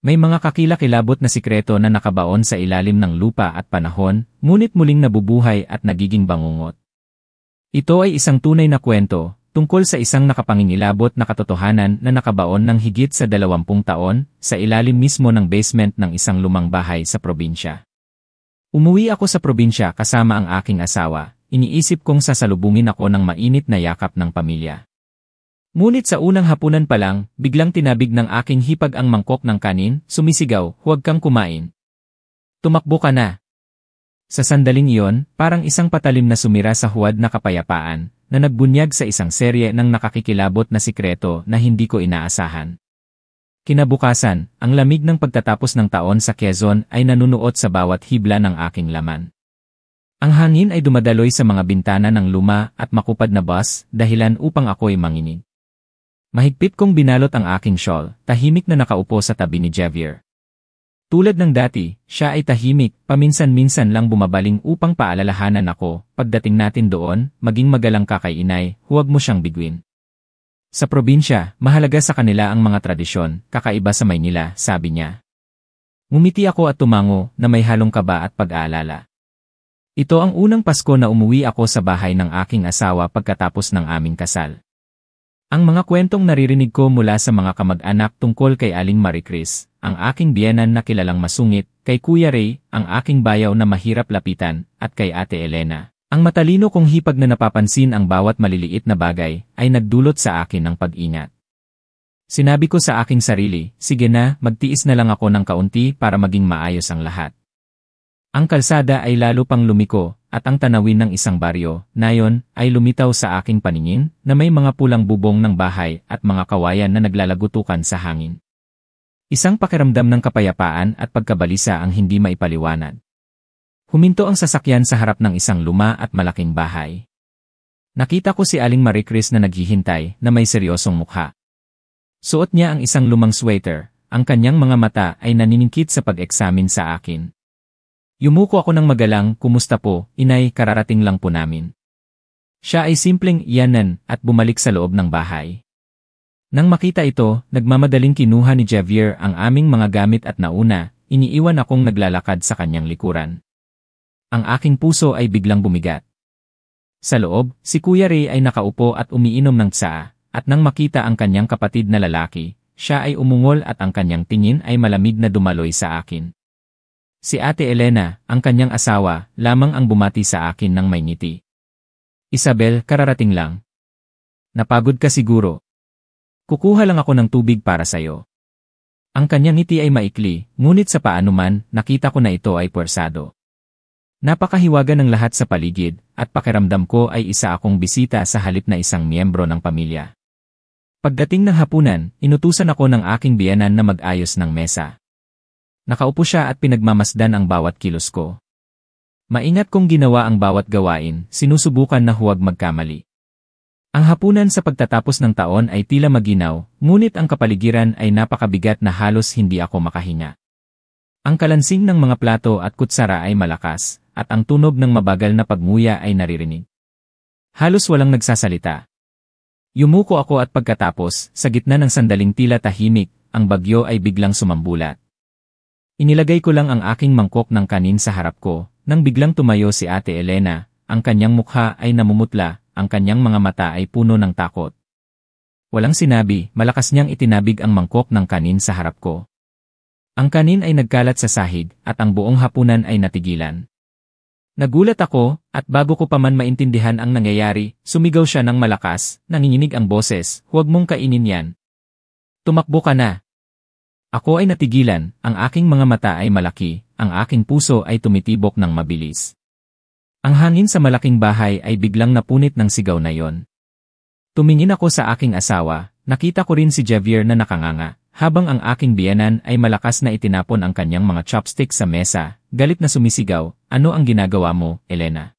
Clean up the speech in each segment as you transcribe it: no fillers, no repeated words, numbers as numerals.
May mga kakilakilabot na sikreto na nakabaon sa ilalim ng lupa at panahon, ngunit muling nabubuhay at nagiging bangungot. Ito ay isang tunay na kwento, tungkol sa isang nakapangingilabot na katotohanan na nakabaon ng higit sa 20 taon, sa ilalim mismo ng basement ng isang lumang bahay sa probinsya. Umuwi ako sa probinsya kasama ang aking asawa, iniisip kong sasalubungin ako ng mainit na yakap ng pamilya. Ngunit sa unang hapunan pa lang, biglang tinabig ng aking hipag ang mangkok ng kanin, sumisigaw, "Huwag kang kumain. Tumakbo ka na." Sa sandaling iyon, parang isang patalim na sumira sa huwad na kapayapaan, na nagbunyag sa isang serye ng nakakikilabot na sikreto na hindi ko inaasahan. Kinabukasan, ang lamig ng pagtatapos ng taon sa Quezon ay nanunuot sa bawat hibla ng aking laman. Ang hangin ay dumadaloy sa mga bintana ng luma at makupad na bus, dahilan upang ako'y manginig. Mahigpit kong binalot ang aking shawl, tahimik na nakaupo sa tabi ni Javier. Tulad ng dati, siya ay tahimik, paminsan-minsan lang bumabaling upang paalalahanan ako, "Pagdating natin doon, maging magalang ka kay inay, huwag mo siyang biguin." Sa probinsya, mahalaga sa kanila ang mga tradisyon, kakaiba sa Maynila, sabi niya. Ngumiti ako at tumango na may halong kaba at pag-aalala. Ito ang unang Pasko na umuwi ako sa bahay ng aking asawa pagkatapos ng aming kasal. Ang mga kwentong naririnig ko mula sa mga kamag-anak tungkol kay Aling Maricris, ang aking biyenan na kilalang masungit, kay Kuya Ray, ang aking bayaw na mahirap lapitan, at kay Ate Elena. Ang matalino kong hipag na napapansin ang bawat maliliit na bagay, ay nagdulot sa akin ng pag-ingat. Sinabi ko sa aking sarili, sige na, magtiis na lang ako ng kaunti para maging maayos ang lahat. Ang kalsada ay lalo pang lumiko, at ang tanawin ng isang baryo, nayon, ay lumitaw sa aking paningin, na may mga pulang bubong ng bahay at mga kawayan na naglalagutukan sa hangin. Isang pakiramdam ng kapayapaan at pagkabalisa ang hindi maipaliwanag. Huminto ang sasakyan sa harap ng isang luma at malaking bahay. Nakita ko si Aling Maricris na naghihintay, na may seryosong mukha. Suot niya ang isang lumang sweater, ang kanyang mga mata ay naniningkit sa pag-eksamin sa akin. Yumuko ako ng magalang, "Kumusta po, inay, kararating lang po namin." Siya ay simpleng iyanan at bumalik sa loob ng bahay. Nang makita ito, nagmamadaling kinuha ni Javier ang aming mga gamit at nauna, iniiwan akong naglalakad sa kanyang likuran. Ang aking puso ay biglang bumigat. Sa loob, si Kuya Ray ay nakaupo at umiinom ng tsaa, at nang makita ang kanyang kapatid na lalaki, siya ay umungol at ang kanyang tingin ay malamig na dumaloy sa akin. Si Ate Elena, ang kanyang asawa, lamang ang bumati sa akin ng may ngiti. "Isabel, kararating lang. Napagod ka siguro. Kukuha lang ako ng tubig para sa'yo." Ang kanyang ngiti ay maikli, ngunit sa paanuman, nakita ko na ito ay puwersado. Napakahiwaga ng lahat sa paligid, at pakiramdam ko ay isa akong bisita sa halip na isang miyembro ng pamilya. Pagdating ng hapunan, inutusan ako ng aking biyenan na mag-ayos ng mesa. Nakaupo siya at pinagmamasdan ang bawat kilos ko. Maingat kong ginawa ang bawat gawain, sinusubukan na huwag magkamali. Ang hapunan sa pagtatapos ng taon ay tila maginaw, ngunit ang kapaligiran ay napakabigat na halos hindi ako makahinga. Ang kalansing ng mga plato at kutsara ay malakas, at ang tunog ng mabagal na pagmuya ay naririnig. Halos walang nagsasalita. Yumuko ako at pagkatapos, sa gitna ng sandaling tila tahimik, ang bagyo ay biglang sumambulat. Inilagay ko lang ang aking mangkok ng kanin sa harap ko, nang biglang tumayo si Ate Elena, ang kanyang mukha ay namumutla, ang kanyang mga mata ay puno ng takot. Walang sinabi, malakas niyang itinabig ang mangkok ng kanin sa harap ko. Ang kanin ay nagkalat sa sahig, at ang buong hapunan ay natigilan. Nagulat ako, at bago ko pa man maintindihan ang nangyayari, sumigaw siya ng malakas, nanginginig ang boses, "Huwag mong kainin yan. Tumakbo ka na." Ako ay natigilan, ang aking mga mata ay malaki, ang aking puso ay tumitibok ng mabilis. Ang hangin sa malaking bahay ay biglang napunit ng sigaw na yon. Tumingin ako sa aking asawa, nakita ko rin si Javier na nakanganga, habang ang aking biyenan ay malakas na itinapon ang kanyang mga chopsticks sa mesa, galit na sumisigaw, "Ano ang ginagawa mo, Elena?"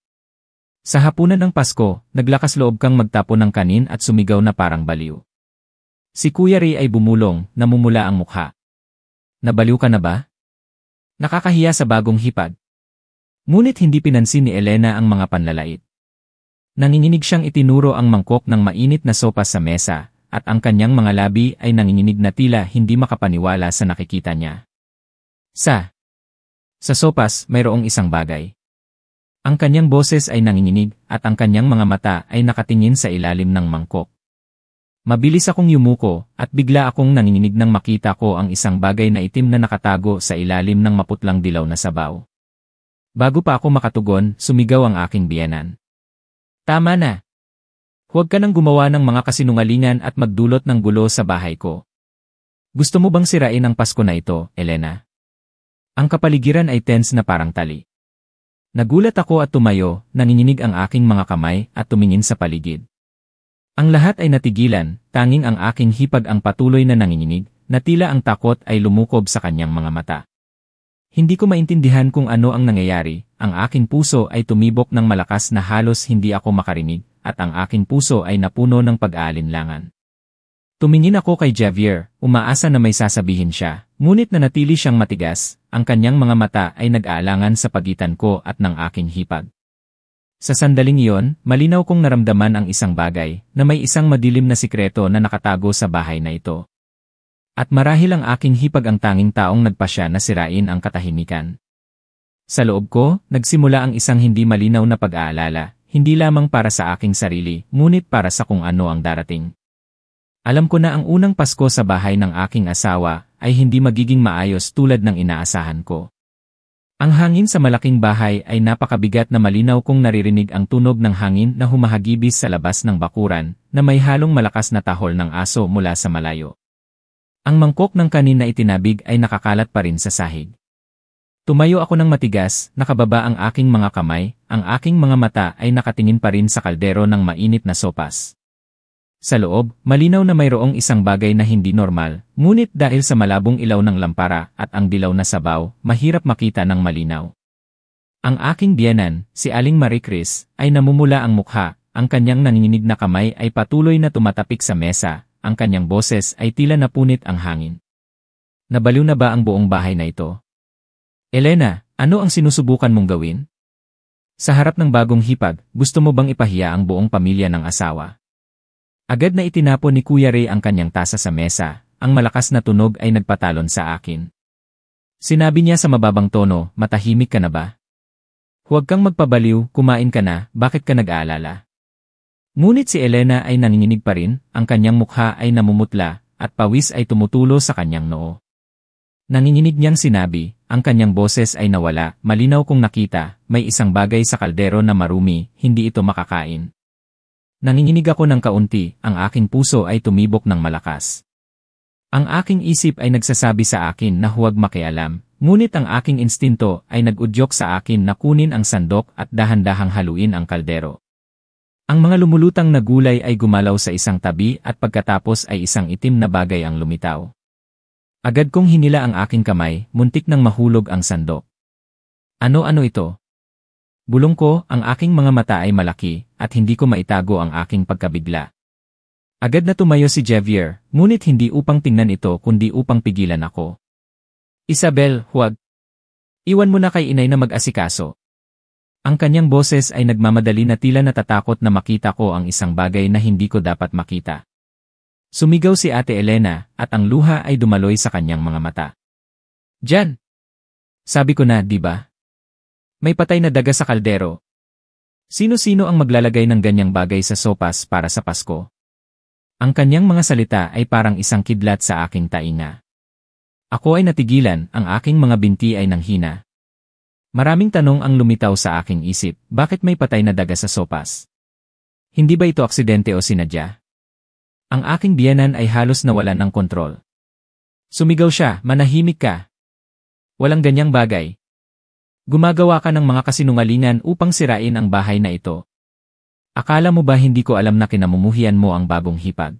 Sa hapunan ng Pasko, naglakas loob kang magtapon ng kanin at sumigaw na parang baliw. Si Kuya Ray ay bumulong, namumula ang mukha. "Nabaliw ka na ba? Nakakahiya sa bagong hipag." Ngunit hindi pinansin ni Elena ang mga panlalait. Nanginginig siyang itinuro ang mangkok ng mainit na sopa sa mesa, at ang kanyang mga labi ay nanginginig na tila hindi makapaniwala sa nakikita niya. Sa sopas, mayroong isang bagay. Ang kanyang boses ay nanginginig at ang kanyang mga mata ay nakatingin sa ilalim ng mangkok. Mabilis akong yumuko at bigla akong nanginginig nang makita ko ang isang bagay na itim na nakatago sa ilalim ng maputlang dilaw na sabaw. Bago pa ako makatugon, sumigaw ang aking biyenan. Tama na! Huwag ka nang gumawa ng mga kasinungalingan at magdulot ng gulo sa bahay ko. Gusto mo bang sirain ang Pasko na ito, Elena? Ang kapaligiran ay tense na parang tali. Nagulat ako at tumayo, nanginginig ang aking mga kamay at tumingin sa paligid. Ang lahat ay natigilan, tanging ang aking hipag ang patuloy na nanginginig, na tila ang takot ay lumukob sa kanyang mga mata. Hindi ko maintindihan kung ano ang nangyayari, ang aking puso ay tumibok ng malakas na halos hindi ako makarinig, at ang aking puso ay napuno ng pag-aalinlangan. Tumingin ako kay Javier, umaasa na may sasabihin siya, ngunit nanatili siyang matigas, ang kanyang mga mata ay nag-aalangan sa pagitan ko at ng aking hipag. Sa sandaling iyon, malinaw kong naramdaman ang isang bagay, na may isang madilim na sikreto na nakatago sa bahay na ito. At marahil ang aking hipag ang tanging taong nagpasya na sirain ang katahimikan. Sa loob ko, nagsimula ang isang hindi malinaw na pag-aalala, hindi lamang para sa aking sarili, ngunit para sa kung ano ang darating. Alam ko na ang unang Pasko sa bahay ng aking asawa ay hindi magiging maayos tulad ng inaasahan ko. Ang hangin sa malaking bahay ay napakabigat na malinaw kong naririnig ang tunog ng hangin na humahagibis sa labas ng bakuran na may halong malakas na tahol ng aso mula sa malayo. Ang mangkok ng kanin na itinabig ay nakakalat pa rin sa sahig. Tumayo ako ng matigas, nakababa ang aking mga kamay, ang aking mga mata ay nakatingin pa rin sa kaldero ng mainit na sopas. Sa loob, malinaw na mayroong isang bagay na hindi normal, ngunit dahil sa malabong ilaw ng lampara at ang dilaw na sabaw, mahirap makita ng malinaw. Ang aking biyenan, si Aling Marie Chris, ay namumula ang mukha, ang kanyang nanginginig na kamay ay patuloy na tumatapik sa mesa, ang kanyang boses ay tila napunit ang hangin. Nabaliw na ba ang buong bahay na ito? Elena, ano ang sinusubukan mong gawin? Sa harap ng bagong hipag, gusto mo bang ipahiya ang buong pamilya ng asawa? Agad na itinapon ni Kuya Ray ang kanyang tasa sa mesa, ang malakas na tunog ay nagpatalon sa akin. Sinabi niya sa mababang tono, matahimik ka na ba? Huwag kang magpabaliw, kumain ka na, bakit ka nag-aalala? Ngunit si Elena ay nanginginig pa rin, ang kanyang mukha ay namumutla, at pawis ay tumutulo sa kanyang noo. Nanginginig niyang sinabi, ang kanyang boses ay nawala, malinaw kong nakita, may isang bagay sa kaldero na marumi, hindi ito makakain. Nanginginig ako ng kaunti, ang aking puso ay tumibok ng malakas. Ang aking isip ay nagsasabi sa akin na huwag makialam, ngunit ang aking instinto ay nag-udyok sa akin na kunin ang sandok at dahan-dahang haluin ang kaldero. Ang mga lumulutang na gulay ay gumalaw sa isang tabi at pagkatapos ay isang itim na bagay ang lumitaw. Agad kong hinila ang aking kamay, muntik nang mahulog ang sandok. Ano-ano ito? Bulong ko, ang aking mga mata ay malaki, at hindi ko maitago ang aking pagkabigla. Agad na tumayo si Javier, ngunit hindi upang tingnan ito kundi upang pigilan ako. Isabel, huwag. Iwan mo na kay inay na mag-asikaso. Ang kanyang boses ay nagmamadali na tila natatakot na makita ko ang isang bagay na hindi ko dapat makita. Sumigaw si Ate Elena, at ang luha ay dumaloy sa kanyang mga mata. Diyan! Sabi ko na, di ba? May patay na daga sa kaldero. Sino-sino ang maglalagay ng ganyang bagay sa sopas para sa Pasko? Ang kanyang mga salita ay parang isang kidlat sa aking tainga. Ako ay natigilan, ang aking mga binti ay nanghina. Maraming tanong ang lumitaw sa aking isip, bakit may patay na daga sa sopas? Hindi ba ito aksidente o sinadya? Ang aking biyenan ay halos nawalan ng kontrol. Sumigaw siya, manahimik ka. Walang ganyang bagay. Gumagawa ka ng mga kasinungalingan upang sirain ang bahay na ito. Akala mo ba hindi ko alam na kinamumuhian mo ang bagong hipag?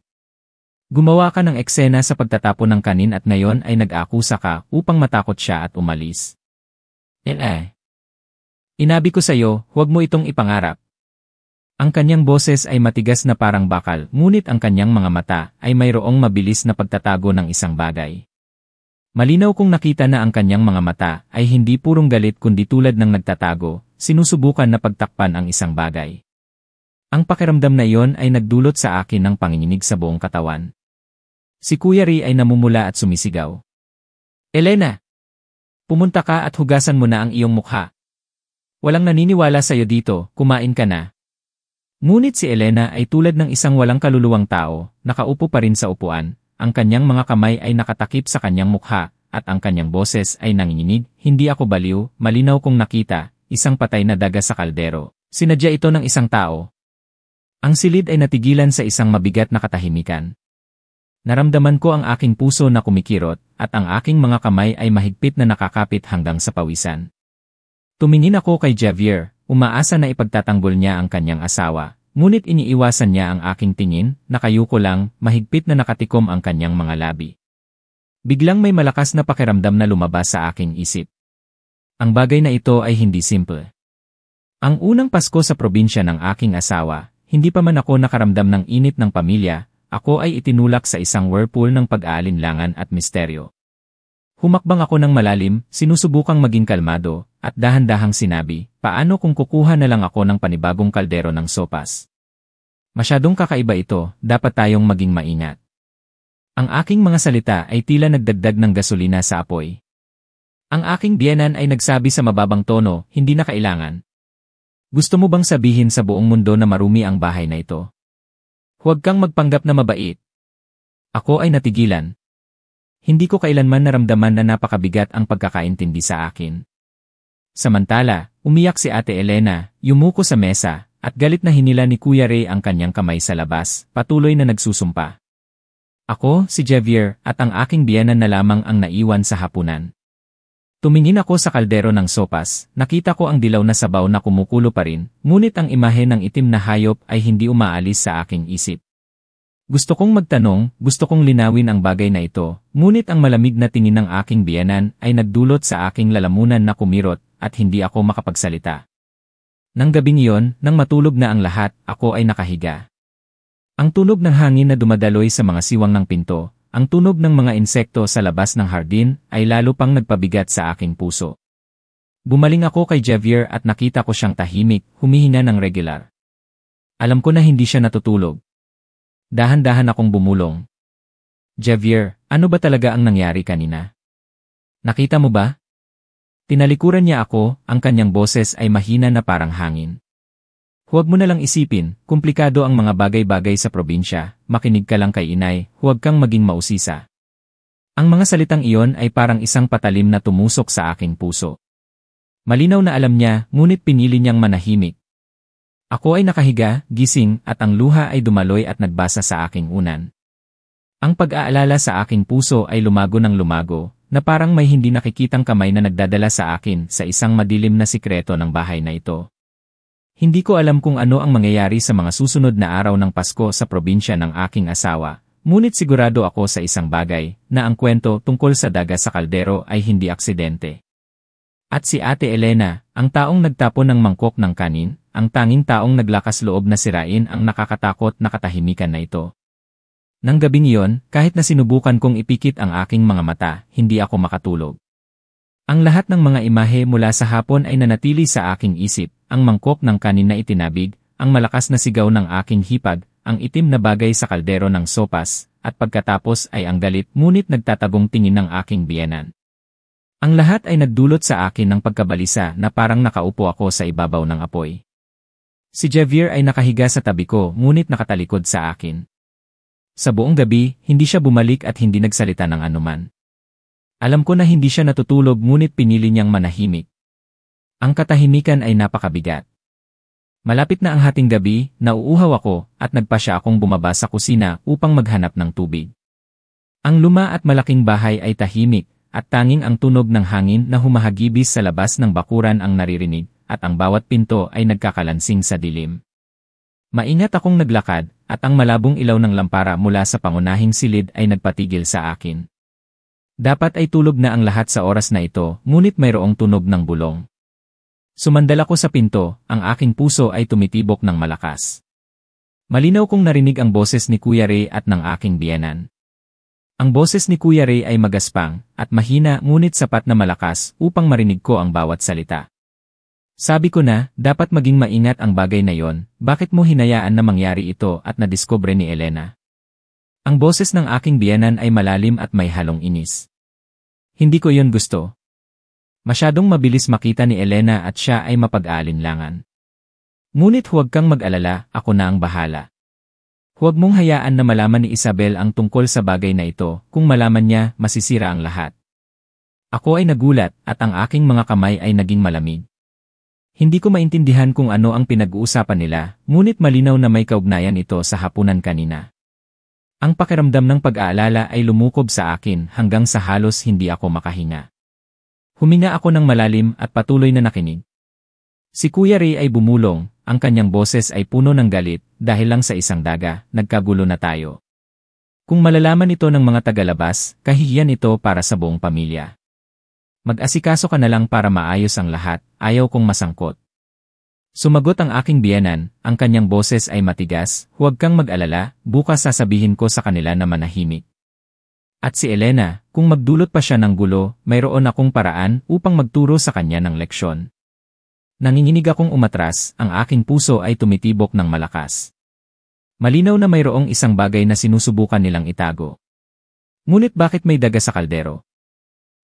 Gumawa ka ng eksena sa pagtatapon ng kanin at ngayon ay nag-akusa ka upang matakot siya at umalis. Inabi ko sa'yo, huwag mo itong ipangarap. Ang kanyang boses ay matigas na parang bakal, ngunit ang kanyang mga mata ay mayroong mabilis na pagtatago ng isang bagay. Malinaw kong nakita na ang kanyang mga mata ay hindi purong galit kundi tulad ng nagtatago, sinusubukan na pagtakpan ang isang bagay. Ang pakiramdam na iyon ay nagdulot sa akin ng panginginig sa buong katawan. Si Kuya Ray ay namumula at sumisigaw. Elena! Pumunta ka at hugasan mo na ang iyong mukha. Walang naniniwala sa iyo dito, kumain ka na. Ngunit si Elena ay tulad ng isang walang kaluluwang tao, nakaupo pa rin sa upuan, ang kanyang mga kamay ay nakatakip sa kanyang mukha, at ang kanyang boses ay nanginginig, hindi ako baliw, malinaw kong nakita, isang patay na daga sa kaldero. Sinadya ito ng isang tao. Ang silid ay natigilan sa isang mabigat na katahimikan. Naramdaman ko ang aking puso na kumikirot, at ang aking mga kamay ay mahigpit na nakakapit hanggang sa pawisan. Tumingin ako kay Javier, umaasa na ipagtatanggol niya ang kanyang asawa, ngunit iniiwasan niya ang aking tingin, nakayuko lang, mahigpit na nakatikom ang kanyang mga labi. Biglang may malakas na pakiramdam na lumabas sa aking isip. Ang bagay na ito ay hindi simple. Ang unang Pasko sa probinsya ng aking asawa, hindi pa man ako nakaramdam ng init ng pamilya, ako ay itinulak sa isang whirlpool ng pag-aalinlangan at misteryo. Humakbang ako ng malalim, sinusubukang maging kalmado, at dahan-dahang sinabi, paano kung kukuha na lang ako ng panibagong kaldero ng sopas? Masyadong kakaiba ito, dapat tayong maging maingat. Ang aking mga salita ay tila nagdagdag ng gasolina sa apoy. Ang aking biyenan ay nagsabi sa mababang tono, hindi na kailangan. Gusto mo bang sabihin sa buong mundo na marumi ang bahay na ito? Huwag kang magpanggap na mabait. Ako ay natigilan. Hindi ko kailanman naramdaman na napakabigat ang pagkakaintindi sa akin. Samantala, umiyak si Ate Elena, yumuko sa mesa, at galit na hinila ni Kuya Ray ang kanyang kamay sa labas, patuloy na nagsusumpa. Ako, si Javier, at ang aking biyenan na lamang ang naiwan sa hapunan. Tumingin ako sa kaldero ng sopas, nakita ko ang dilaw na sabaw na kumukulo pa rin, ngunit ang imahe ng itim na hayop ay hindi umaalis sa aking isip. Gusto kong magtanong, gusto kong linawin ang bagay na ito, ngunit ang malamig na tingin ng aking biyenan ay nagdulot sa aking lalamunan na kumirot at hindi ako makapagsalita. Nang gabing iyon, nang matulog na ang lahat, ako ay nakahiga. Ang tunog ng hangin na dumadaloy sa mga siwang ng pinto, ang tunog ng mga insekto sa labas ng hardin ay lalo pang nagpabigat sa aking puso. Bumaling ako kay Javier at nakita ko siyang tahimik, humihina ng regular. Alam ko na hindi siya natutulog. Dahan-dahan akong bumulong. Javier, ano ba talaga ang nangyari kanina? Nakita mo ba? Tinalikuran niya ako, ang kanyang boses ay mahina na parang hangin. Huwag mo na lang isipin, komplikado ang mga bagay-bagay sa probinsya, makinig ka lang kay inay, huwag kang maging mausisa. Ang mga salitang iyon ay parang isang patalim na tumusok sa aking puso. Malinaw na alam niya, ngunit pinili niyang manahimik. Ako ay nakahiga, gising, at ang luha ay dumaloy at nagbasa sa aking unan. Ang pag-aalala sa aking puso ay lumago ng lumago, na parang may hindi nakikitang kamay na nagdadala sa akin sa isang madilim na sikreto ng bahay na ito. Hindi ko alam kung ano ang mangyayari sa mga susunod na araw ng Pasko sa probinsya ng aking asawa, ngunit sigurado ako sa isang bagay, na ang kwento tungkol sa daga sa kaldero ay hindi aksidente. At si Ate Elena, ang taong nagtapon ng mangkok ng kanin, ang tanging taong naglakas loob na sirain ang nakakatakot na katahimikan na ito. Nang gabing iyon, kahit na sinubukan kong ipikit ang aking mga mata, hindi ako makatulog. Ang lahat ng mga imahe mula sa hapon ay nanatili sa aking isip, ang mangkok ng kanin na itinabig, ang malakas na sigaw ng aking hipag, ang itim na bagay sa kaldero ng sopas, at pagkatapos ay ang galit ngunit nagtatagong tingin ng aking biyenan. Ang lahat ay nagdulot sa akin ng pagkabalisa na parang nakaupo ako sa ibabaw ng apoy. Si Javier ay nakahiga sa tabi ko ngunit nakatalikod sa akin. Sa buong gabi, hindi siya bumalik at hindi nagsalita ng anuman. Alam ko na hindi siya natutulog ngunit pinili niyang manahimik. Ang katahimikan ay napakabigat. Malapit na ang hating gabi, nauuhaw ako at nagpasya akong bumaba sa kusina upang maghanap ng tubig. Ang luma at malaking bahay ay tahimik at tanging ang tunog ng hangin na humahagibis sa labas ng bakuran ang naririnig at ang bawat pinto ay nagkakalansing sa dilim. Maingat akong naglakad at ang malabong ilaw ng lampara mula sa pangunahing silid ay nagpatigil sa akin. Dapat ay tulog na ang lahat sa oras na ito, ngunit mayroong tunog ng bulong. Sumandal ako sa pinto, ang aking puso ay tumitibok ng malakas. Malinaw kong narinig ang boses ni Kuya Ray at ng aking biyenan. Ang boses ni Kuya Ray ay magaspang at mahina ngunit sapat na malakas upang marinig ko ang bawat salita. Sabi ko na, dapat maging maingat ang bagay na yon, bakit mo hinayaan na mangyari ito at nadiskubre ni Elena? Ang boses ng aking biyenan ay malalim at may halong inis. Hindi ko yon gusto. Masyadong mabilis makita ni Elena at siya ay mapag-aalinlangan. Ngunit huwag kang mag-alala, ako na ang bahala. Huwag mong hayaan na malaman ni Isabel ang tungkol sa bagay na ito, kung malaman niya, masisira ang lahat. Ako ay nagulat at ang aking mga kamay ay naging malamig. Hindi ko maintindihan kung ano ang pinag-uusapan nila, ngunit malinaw na may kaugnayan ito sa hapunan kanina. Ang pakiramdam ng pag-aalala ay lumukob sa akin hanggang sa halos hindi ako makahinga. Huminga ako ng malalim at patuloy na nakinig. Si Kuya Ray ay bumulong, ang kanyang boses ay puno ng galit dahil lang sa isang daga, nagkagulo na tayo. Kung malalaman ito ng mga tagalabas, kahihiyan ito para sa buong pamilya. Mag-asikaso ka na lang para maayos ang lahat, ayaw kong masangkot. Sumagot ang aking biyenan, ang kanyang boses ay matigas, huwag kang mag-alala, bukas sasabihin ko sa kanila na manahimik. At si Elena, kung magdulot pa siya ng gulo, mayroon akong paraan upang magturo sa kanya ng leksyon. Nanginginig akong umatras, ang aking puso ay tumitibok ng malakas. Malinaw na mayroong isang bagay na sinusubukan nilang itago. Ngunit bakit may daga sa kaldero?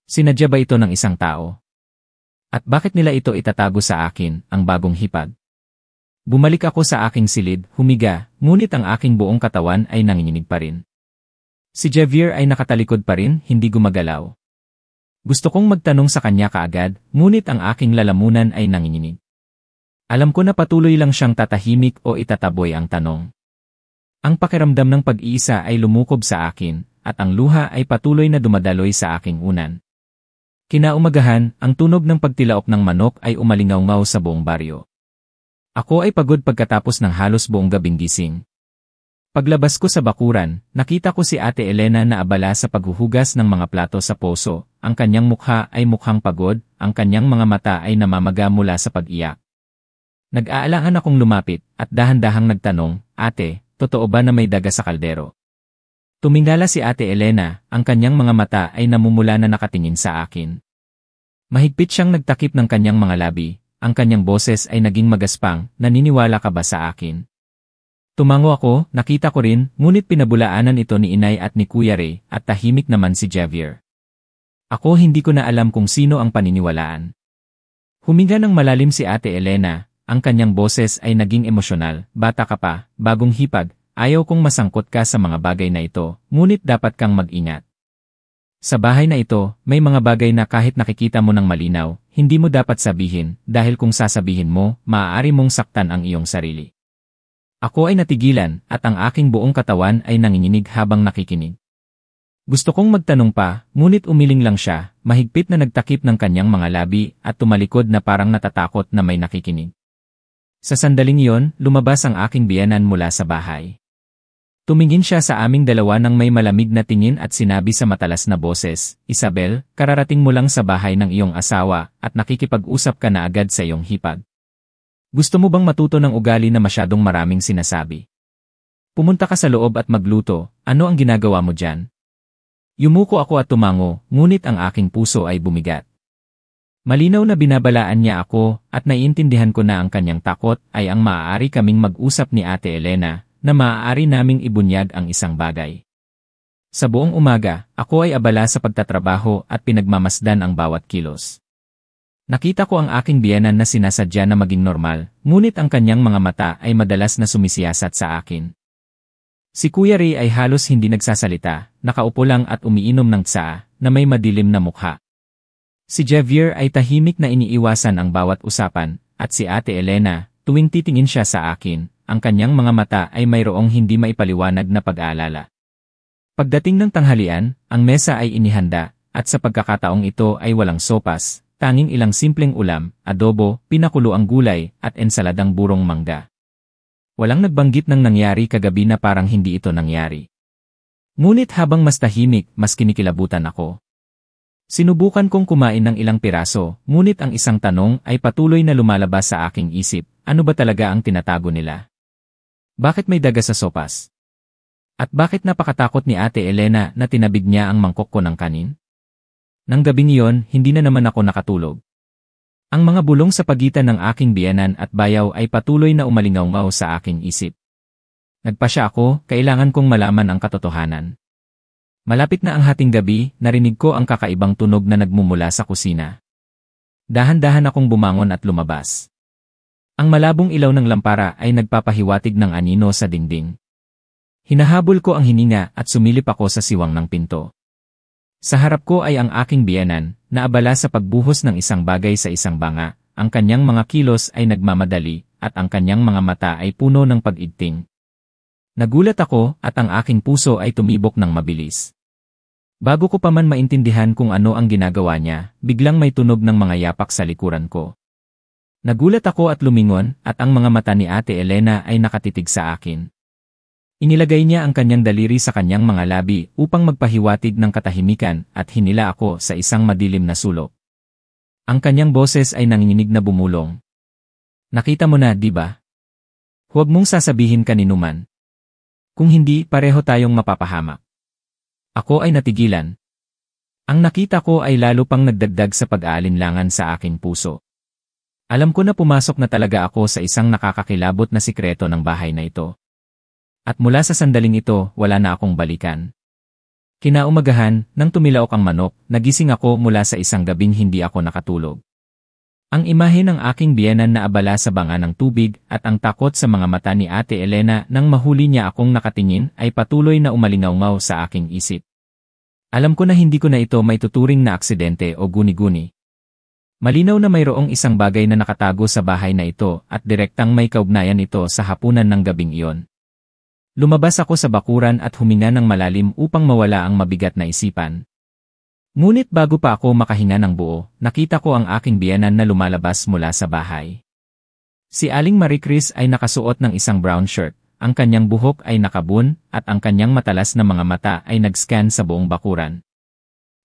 Sinadya ba ito ng isang tao? At bakit nila ito itatago sa akin, ang bagong hipag? Bumalik ako sa aking silid, humiga, ngunit ang aking buong katawan ay nanginginig pa rin. Si Javier ay nakatalikod pa rin, hindi gumagalaw. Gusto kong magtanong sa kanya kaagad, ngunit ang aking lalamunan ay nanginginig. Alam ko na patuloy lang siyang tatahimik o itataboy ang tanong. Ang pakiramdam ng pag-iisa ay lumukob sa akin, at ang luha ay patuloy na dumadaloy sa aking unan. Kinaumagahan, ang tunog ng pagtilaok ng manok ay umalingaw-ngaw sa buong baryo. Ako ay pagod pagkatapos ng halos buong gabing gising. Paglabas ko sa bakuran, nakita ko si Ate Elena na abala sa paghuhugas ng mga plato sa poso. Ang kanyang mukha ay mukhang pagod, ang kanyang mga mata ay namamaga mula sa pag-iyak. Nag-aalangan akong lumapit at dahan-dahang nagtanong, Ate, totoo ba na may daga sa kaldero? Tumingala si Ate Elena, ang kanyang mga mata ay namumula na nakatingin sa akin. Mahigpit siyang nagtakip ng kanyang mga labi, ang kanyang boses ay naging magaspang, naniniwala ka ba sa akin? Tumango ako, nakita ko rin, ngunit pinabulaanan ito ni Inay at ni Kuya Ray, at tahimik naman si Javier. Ako hindi ko na alam kung sino ang paniniwalaan. Huminga ng malalim si Ate Elena, ang kanyang boses ay naging emosyonal, bata ka pa, bagong hipag, ayaw kong masangkot ka sa mga bagay na ito, ngunit dapat kang mag-ingat. Sa bahay na ito, may mga bagay na kahit nakikita mo ng malinaw, hindi mo dapat sabihin, dahil kung sasabihin mo, maaari mong saktan ang iyong sarili. Ako ay natigilan, at ang aking buong katawan ay nanginginig habang nakikinig. Gusto kong magtanong pa, ngunit umiling lang siya, mahigpit na nagtakip ng kanyang mga labi at tumalikod na parang natatakot na may nakikinig. Sa sandaling iyon, lumabas ang aking biyenan mula sa bahay. Tumingin siya sa aming dalawa ng may malamig na tingin at sinabi sa matalas na boses, Isabel, kararating mo lang sa bahay ng iyong asawa at nakikipag-usap ka na agad sa iyong hipag. Gusto mo bang matuto ng ugali na masyadong maraming sinasabi? Pumunta ka sa loob at magluto, ano ang ginagawa mo dyan? Yumuko ako at tumango, ngunit ang aking puso ay bumigat. Malinaw na binabalaan niya ako at naiintindihan ko na ang kanyang takot ay ang maaari kaming mag-usap ni Ate Elena na maaari naming ibunyag ang isang bagay. Sa buong umaga, ako ay abala sa pagtatrabaho at pinagmamasdan ang bawat kilos. Nakita ko ang aking biyenan na sinasadya na maging normal, ngunit ang kanyang mga mata ay madalas na sumisiyasat sa akin. Si Kuya Ray ay halos hindi nagsasalita, nakaupo lang at umiinom ng tsaa na may madilim na mukha. Si Javier ay tahimik na iniiwasan ang bawat usapan, at si Ate Elena, tuwing titingin siya sa akin, ang kanyang mga mata ay mayroong hindi maipaliwanag na pag-aalala. Pagdating ng tanghalian, ang mesa ay inihanda, at sa pagkakataong ito ay walang sopas, tanging ilang simpleng ulam, adobo, pinakulo ang gulay, at ensaladang burong mangga. Walang nagbanggit ng nangyari kagabi na parang hindi ito nangyari. Ngunit habang mas tahimik, mas kinikilabutan ako. Sinubukan kong kumain ng ilang piraso, ngunit ang isang tanong ay patuloy na lumalabas sa aking isip, ano ba talaga ang tinatago nila? Bakit may daga sa sopas? At bakit napakatakot ni Ate Elena na tinabig niya ang mangkok ko ng kanin? Nang gabing iyon, hindi na naman ako nakatulog. Ang mga bulong sa pagitan ng aking biyenan at bayaw ay patuloy na umalingaw sa aking isip. Nagpasya ako, kailangan kong malaman ang katotohanan. Malapit na ang hating gabi, narinig ko ang kakaibang tunog na nagmumula sa kusina. Dahan-dahan akong bumangon at lumabas. Ang malabong ilaw ng lampara ay nagpapahiwatig ng anino sa dingding. Hinahabol ko ang hininga at sumilip ako sa siwang ng pinto. Sa harap ko ay ang aking biyenan, na abala sa pagbuhos ng isang bagay sa isang banga, ang kanyang mga kilos ay nagmamadali, at ang kanyang mga mata ay puno ng pag-igting. Nagulat ako at ang aking puso ay tumibok ng mabilis. Bago ko pa man maintindihan kung ano ang ginagawa niya, biglang may tunog ng mga yapak sa likuran ko. Nagulat ako at lumingon at ang mga mata ni Ate Elena ay nakatitig sa akin. Inilagay niya ang kanyang daliri sa kanyang mga labi upang magpahiwatig ng katahimikan at hinila ako sa isang madilim na sulok. Ang kanyang boses ay nanginginig na bumulong. Nakita mo na, di ba? Huwag mong sasabihin kaninuman. Kung hindi, pareho tayong mapapahamak. Ako ay natigilan. Ang nakita ko ay lalo pang nagdagdag sa pag-aalinlangan sa aking puso. Alam ko na pumasok na talaga ako sa isang nakakakilabot na sikreto ng bahay na ito. At mula sa sandaling ito, wala na akong balikan. Kinaumagahan, nang tumilaok ang manok, nagising ako mula sa isang gabing hindi ako nakatulog. Ang imahe ng aking biyenan na abala sa banga ng tubig at ang takot sa mga mata ni Ate Elena nang mahuli niya akong nakatingin ay patuloy na umalingaw sa aking isip. Alam ko na hindi ko na ito maituturing na aksidente o guni-guni. Malinaw na mayroong isang bagay na nakatago sa bahay na ito at direktang may kaugnayan ito sa hapunan ng gabing iyon. Lumabas ako sa bakuran at huminga ng malalim upang mawala ang mabigat na isipan. Ngunit bago pa ako makahinga ng buo, nakita ko ang aking biyenan na lumalabas mula sa bahay. Si Aling Marie Chris ay nakasuot ng isang brown shirt, ang kanyang buhok ay nakabun, at ang kanyang matalas na mga mata ay nag-scan sa buong bakuran.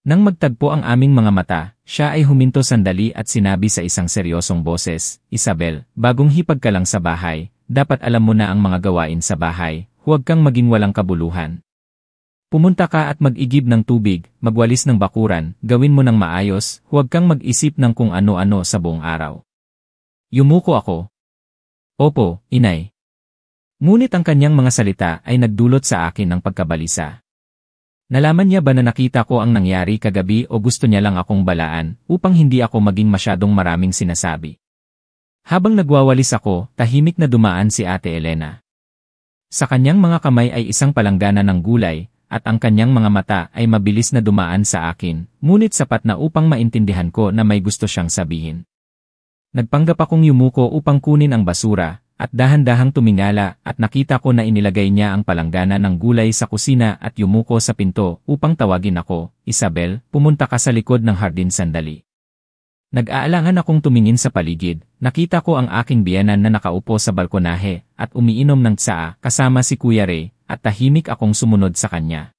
Nang magtagpo ang aming mga mata, siya ay huminto sandali at sinabi sa isang seryosong boses, "Isabel, bagong hipag ka lang sa bahay, dapat alam mo na ang mga gawain sa bahay. Huwag kang maging walang kabuluhan. Pumunta ka at mag-igib ng tubig, magwalis ng bakuran, gawin mo ng maayos, huwag kang mag-isip ng kung ano-ano sa buong araw." Yumuko ako. Opo, inay. Ngunit ang kanyang mga salita ay nagdulot sa akin ng pagkabalisa. Nalaman niya ba na nakita ko ang nangyari kagabi o gusto niya lang akong balaan upang hindi ako maging masyadong maraming sinasabi? Habang nagwawalis ako, tahimik na dumaan si Ate Elena. Sa kanyang mga kamay ay isang palanggana ng gulay, at ang kanyang mga mata ay mabilis na dumaan sa akin, ngunit sapat na upang maintindihan ko na may gusto siyang sabihin. Nagpanggap akong yumuko upang kunin ang basura, at dahan-dahang tumingala at nakita ko na inilagay niya ang palanggana ng gulay sa kusina at yumuko sa pinto upang tawagin ako, "Isabel, pumunta ka sa likod ng hardin sandali." Nag-aalangan akong tumingin sa paligid, nakita ko ang aking biyenan na nakaupo sa balkonahe at umiinom ng tsaa kasama si Kuya Ray at tahimik akong sumunod sa kanya.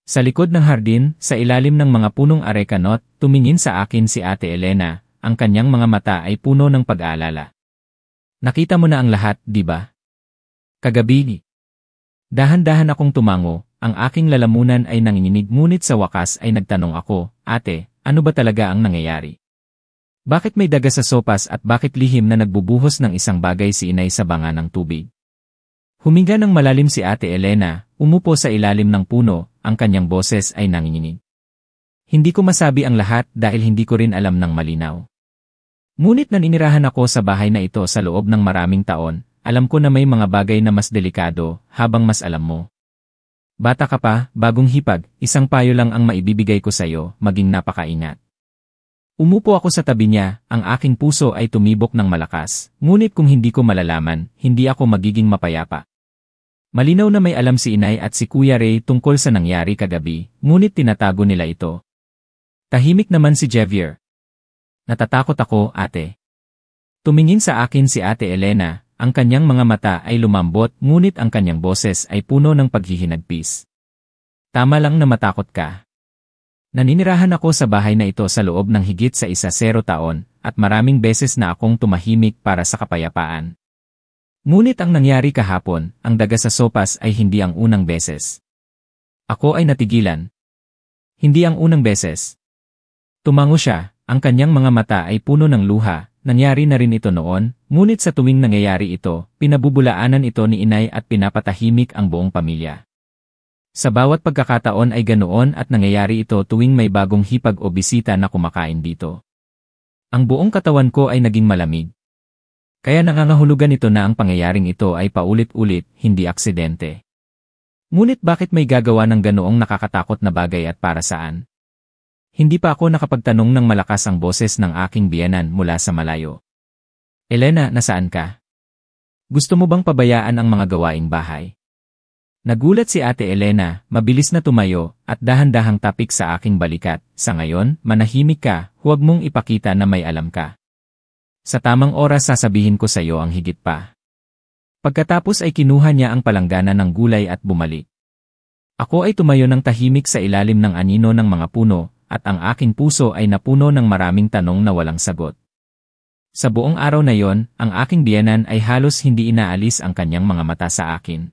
Sa likod ng hardin, sa ilalim ng mga punong arekanot, tumingin sa akin si Ate Elena, ang kanyang mga mata ay puno ng pag-aalala. "Nakita mo na ang lahat, di ba? Kagabi." Dahan-dahan akong tumango, ang aking lalamunan ay nanginginig ngunit sa wakas ay nagtanong ako, "Ate, ano ba talaga ang nangyayari? Bakit may daga sa sopas at bakit lihim na nagbubuhos ng isang bagay si inay sa banga ng tubig?" Huminga ng malalim si Ate Elena, umupo sa ilalim ng puno, ang kanyang boses ay nanginginig. Hindi ko masabi ang lahat dahil hindi ko rin alam ng malinaw. Ngunit naninirahan ako sa bahay na ito sa loob ng maraming taon, alam ko na may mga bagay na mas delikado habang mas alam mo. Bata ka pa, bagong hipag, isang payo lang ang maibibigay ko sa'yo, maging napakaingat. Umupo ako sa tabi niya, ang aking puso ay tumibok ng malakas, ngunit kung hindi ko malalaman, hindi ako magiging mapayapa. Malinaw na may alam si inay at si Kuya Ray tungkol sa nangyari kagabi, ngunit tinatago nila ito. Tahimik naman si Javier. "Natatakot ako, ate." Tumingin sa akin si Ate Elena, ang kanyang mga mata ay lumambot ngunit ang kanyang boses ay puno ng paghihinagpis. "Tama lang na matakot ka. Naninirahan ako sa bahay na ito sa loob ng higit sa 10 taon, at maraming beses na akong tumahimik para sa kapayapaan. Ngunit ang nangyari kahapon, ang daga sa sopas ay hindi ang unang beses." Ako ay natigilan. "Hindi ang unang beses." Tumango siya, Ang kanyang mga mata ay puno ng luha, nangyari na rin ito noon, ngunit sa tuwing nangyayari ito, pinabubulaanan ito ni inay at pinapatahimik ang buong pamilya. Sa bawat pagkakataon ay ganoon at nangyayari ito tuwing may bagong hipag o bisita na kumakain dito. Ang buong katawan ko ay naging malamig. Kaya nangangahulugan ito na ang pangyayaring ito ay paulit-ulit, hindi aksidente. Ngunit bakit may gagawa ng ganoong nakakatakot na bagay at para saan? Hindi pa ako nakapagtanong ng malakas ang boses ng aking biyenan mula sa malayo. Elena, nasaan ka? Gusto mo bang pabayaan ang mga gawaing bahay? Nagulat si Ate Elena, mabilis na tumayo, at dahan-dahang tapik sa aking balikat. Sa ngayon, manahimik ka, huwag mong ipakita na may alam ka. Sa tamang oras sasabihin ko sa iyo ang higit pa. Pagkatapos ay kinuha niya ang palanggana ng gulay at bumalik. Ako ay tumayo ng tahimik sa ilalim ng anino ng mga puno, at ang aking puso ay napuno ng maraming tanong na walang sagot. Sa buong araw na yon, ang aking biyenan ay halos hindi inaalis ang kanyang mga mata sa akin.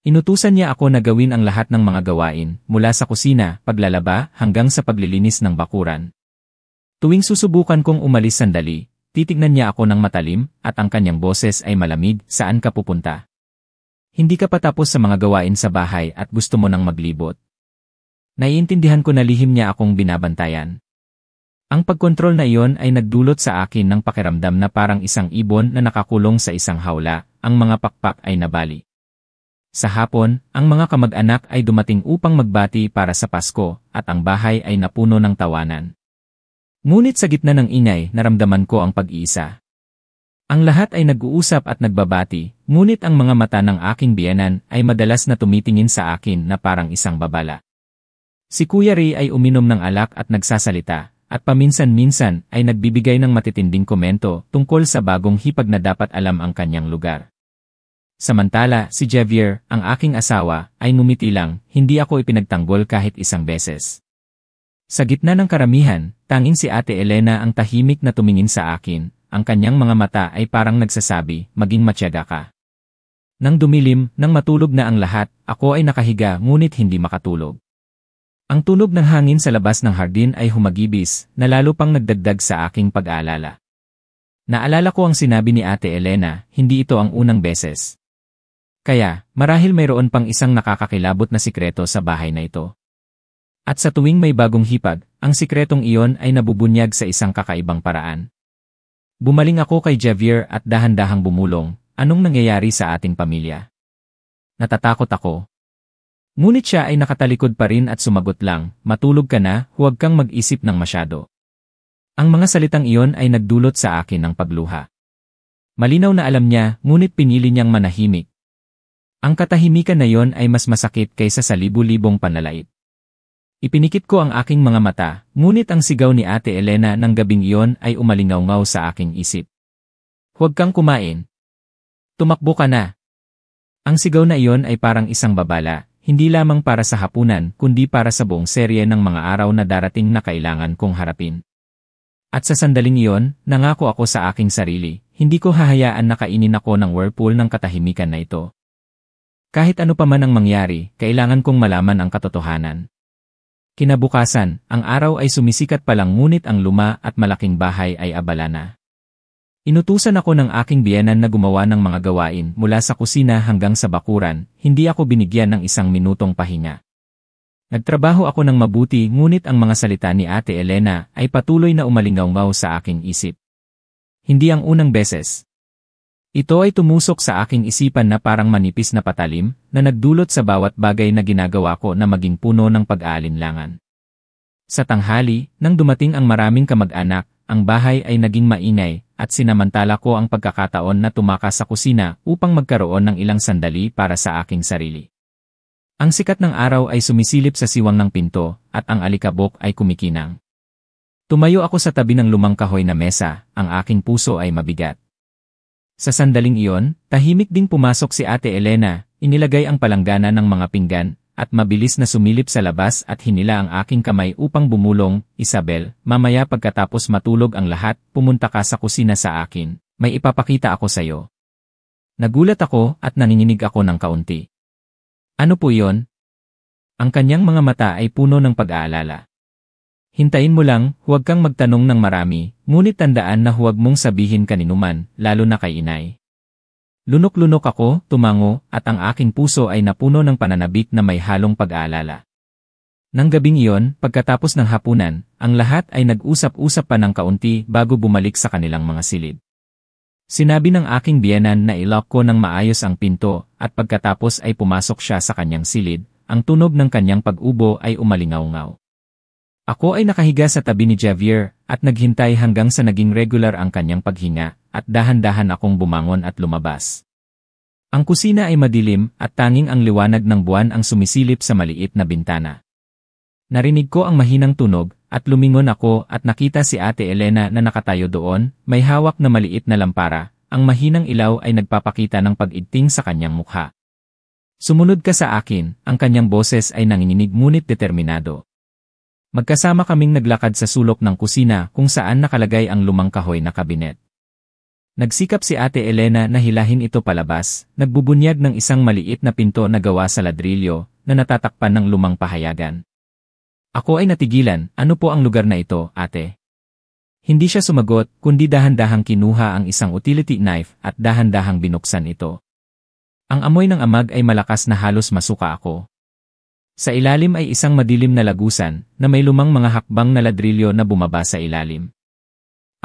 Inutusan niya ako na gawin ang lahat ng mga gawain, mula sa kusina, paglalaba, hanggang sa paglilinis ng bakuran. Tuwing susubukan kong umalis sandali, titignan niya ako ng matalim, at ang kanyang boses ay malamig, saan ka pupunta? Hindi ka pa tapos sa mga gawain sa bahay at gusto mo nang maglibot. Naiintindihan ko na lihim niya akong binabantayan. Ang pagkontrol na iyon ay nagdulot sa akin ng pakiramdam na parang isang ibon na nakakulong sa isang hawla, ang mga pakpak ay nabali. Sa hapon, ang mga kamag-anak ay dumating upang magbati para sa Pasko, at ang bahay ay napuno ng tawanan. Ngunit sa gitna ng ingay, naramdaman ko ang pag-iisa. Ang lahat ay nag-uusap at nagbabati, ngunit ang mga mata ng aking biyenan ay madalas na tumitingin sa akin na parang isang babala. Si Kuya Ray ay uminom ng alak at nagsasalita, at paminsan-minsan ay nagbibigay ng matitinding komento tungkol sa bagong hipag na dapat alam ang kanyang lugar. Samantala, si Javier, ang aking asawa, ay ngumiti lang, hindi ako ipinagtanggol kahit isang beses. Sa gitna ng karamihan, tanging si Ate Elena ang tahimik na tumingin sa akin, ang kanyang mga mata ay parang nagsasabi, maging matyaga ka. Nang dumilim, nang matulog na ang lahat, ako ay nakahiga ngunit hindi makatulog. Ang tunog ng hangin sa labas ng hardin ay humagibis, na lalo pang nagdagdag sa aking pag-aalala. Naalala ko ang sinabi ni Ate Elena, hindi ito ang unang beses. Kaya, marahil mayroon pang isang nakakakilabot na sikreto sa bahay na ito. At sa tuwing may bagong hipag, ang sikretong iyon ay nabubunyag sa isang kakaibang paraan. Bumaling ako kay Javier at dahan-dahang bumulong, anong nangyayari sa ating pamilya? Natatakot ako. Ngunit siya ay nakatalikod pa rin at sumagot lang, matulog ka na, huwag kang mag-isip ng masyado. Ang mga salitang iyon ay nagdulot sa akin ng pagluha. Malinaw na alam niya, ngunit pinili niyang manahimik. Ang katahimikan na iyon ay mas masakit kaysa sa libu-libong panlalait. Ipinikit ko ang aking mga mata, ngunit ang sigaw ni Ate Elena ng gabing iyon ay umalingaw-ngaw sa aking isip. Huwag kang kumain. Tumakbo ka na. Ang sigaw na iyon ay parang isang babala, hindi lamang para sa hapunan kundi para sa buong serye ng mga araw na darating na kailangan kong harapin. At sa sandaling iyon, nangako ako sa aking sarili, hindi ko hahayaan na kainin ako ng whirlpool ng katahimikan na ito. Kahit ano pa man ang mangyari, kailangan kong malaman ang katotohanan. Kinabukasan, ang araw ay sumisikat pa lang ngunit ang luma at malaking bahay ay abala na. Inutusan ako ng aking biyenan na gumawa ng mga gawain mula sa kusina hanggang sa bakuran, hindi ako binigyan ng isang minutong pahinga. Nagtrabaho ako ng mabuti ngunit ang mga salita ni Ate Elena ay patuloy na umalingaw-ngaw sa aking isip. Hindi ang unang beses. Ito ay tumusok sa aking isipan na parang manipis na patalim na nagdulot sa bawat bagay na ginagawa ko na maging puno ng pag-aalinlangan. Sa tanghali, nang dumating ang maraming kamag-anak, ang bahay ay naging maingay at sinamantala ko ang pagkakataon na tumakas sa kusina upang magkaroon ng ilang sandali para sa aking sarili. Ang sikat ng araw ay sumisilip sa siwang ng pinto at ang alikabok ay kumikinang. Tumayo ako sa tabi ng lumang kahoy na mesa, ang aking puso ay mabigat. Sa sandaling iyon, tahimik ding pumasok si Ate Elena, inilagay ang palanggana ng mga pinggan, at mabilis na sumilip sa labas at hinila ang aking kamay upang bumulong, Isabel, mamaya pagkatapos matulog ang lahat, pumunta ka sa kusina sa akin, may ipapakita ako sa iyo. Nagulat ako at nanginginig ako ng kaunti. Ano po iyon? Ang kanyang mga mata ay puno ng pag-aalala. Hintayin mo lang, huwag kang magtanong ng marami, ngunit tandaan na huwag mong sabihin kaninuman, lalo na kay inay. Lunok-lunok ako, tumango, at ang aking puso ay napuno ng pananabik na may halong pag-aalala. Nang gabing iyon, pagkatapos ng hapunan, ang lahat ay nag-usap-usap pa ng kaunti bago bumalik sa kanilang mga silid. Sinabi ng aking biyenan na i-lock ko ng maayos ang pinto, at pagkatapos ay pumasok siya sa kanyang silid, ang tunog ng kanyang pag-ubo ay umalingaw-ngaw. Ako ay nakahiga sa tabi ni Javier, at naghintay hanggang sa naging regular ang kanyang paghinga, at dahan-dahan akong bumangon at lumabas. Ang kusina ay madilim, at tanging ang liwanag ng buwan ang sumisilip sa maliit na bintana. Narinig ko ang mahinang tunog, at lumingon ako at nakita si Ate Elena na nakatayo doon, may hawak na maliit na lampara, ang mahinang ilaw ay nagpapakita ng pag-igting sa kanyang mukha. Sumunod ka sa akin, ang kanyang boses ay nanginginig ngunit determinado. Magkasama kaming naglakad sa sulok ng kusina kung saan nakalagay ang lumang kahoy na kabinet. Nagsikap si Ate Elena na hilahin ito palabas, nagbubunyag ng isang maliit na pinto na gawa sa ladrilyo na natatakpan ng lumang pahayagan. Ako ay natigilan, ano po ang lugar na ito, ate? Hindi siya sumagot, kundi dahan-dahang kinuha ang isang utility knife at dahan-dahang binuksan ito. Ang amoy ng amag ay malakas na halos masuka ako. Sa ilalim ay isang madilim na lagusan na may lumang mga hakbang na ladrilyo na bumaba sa ilalim.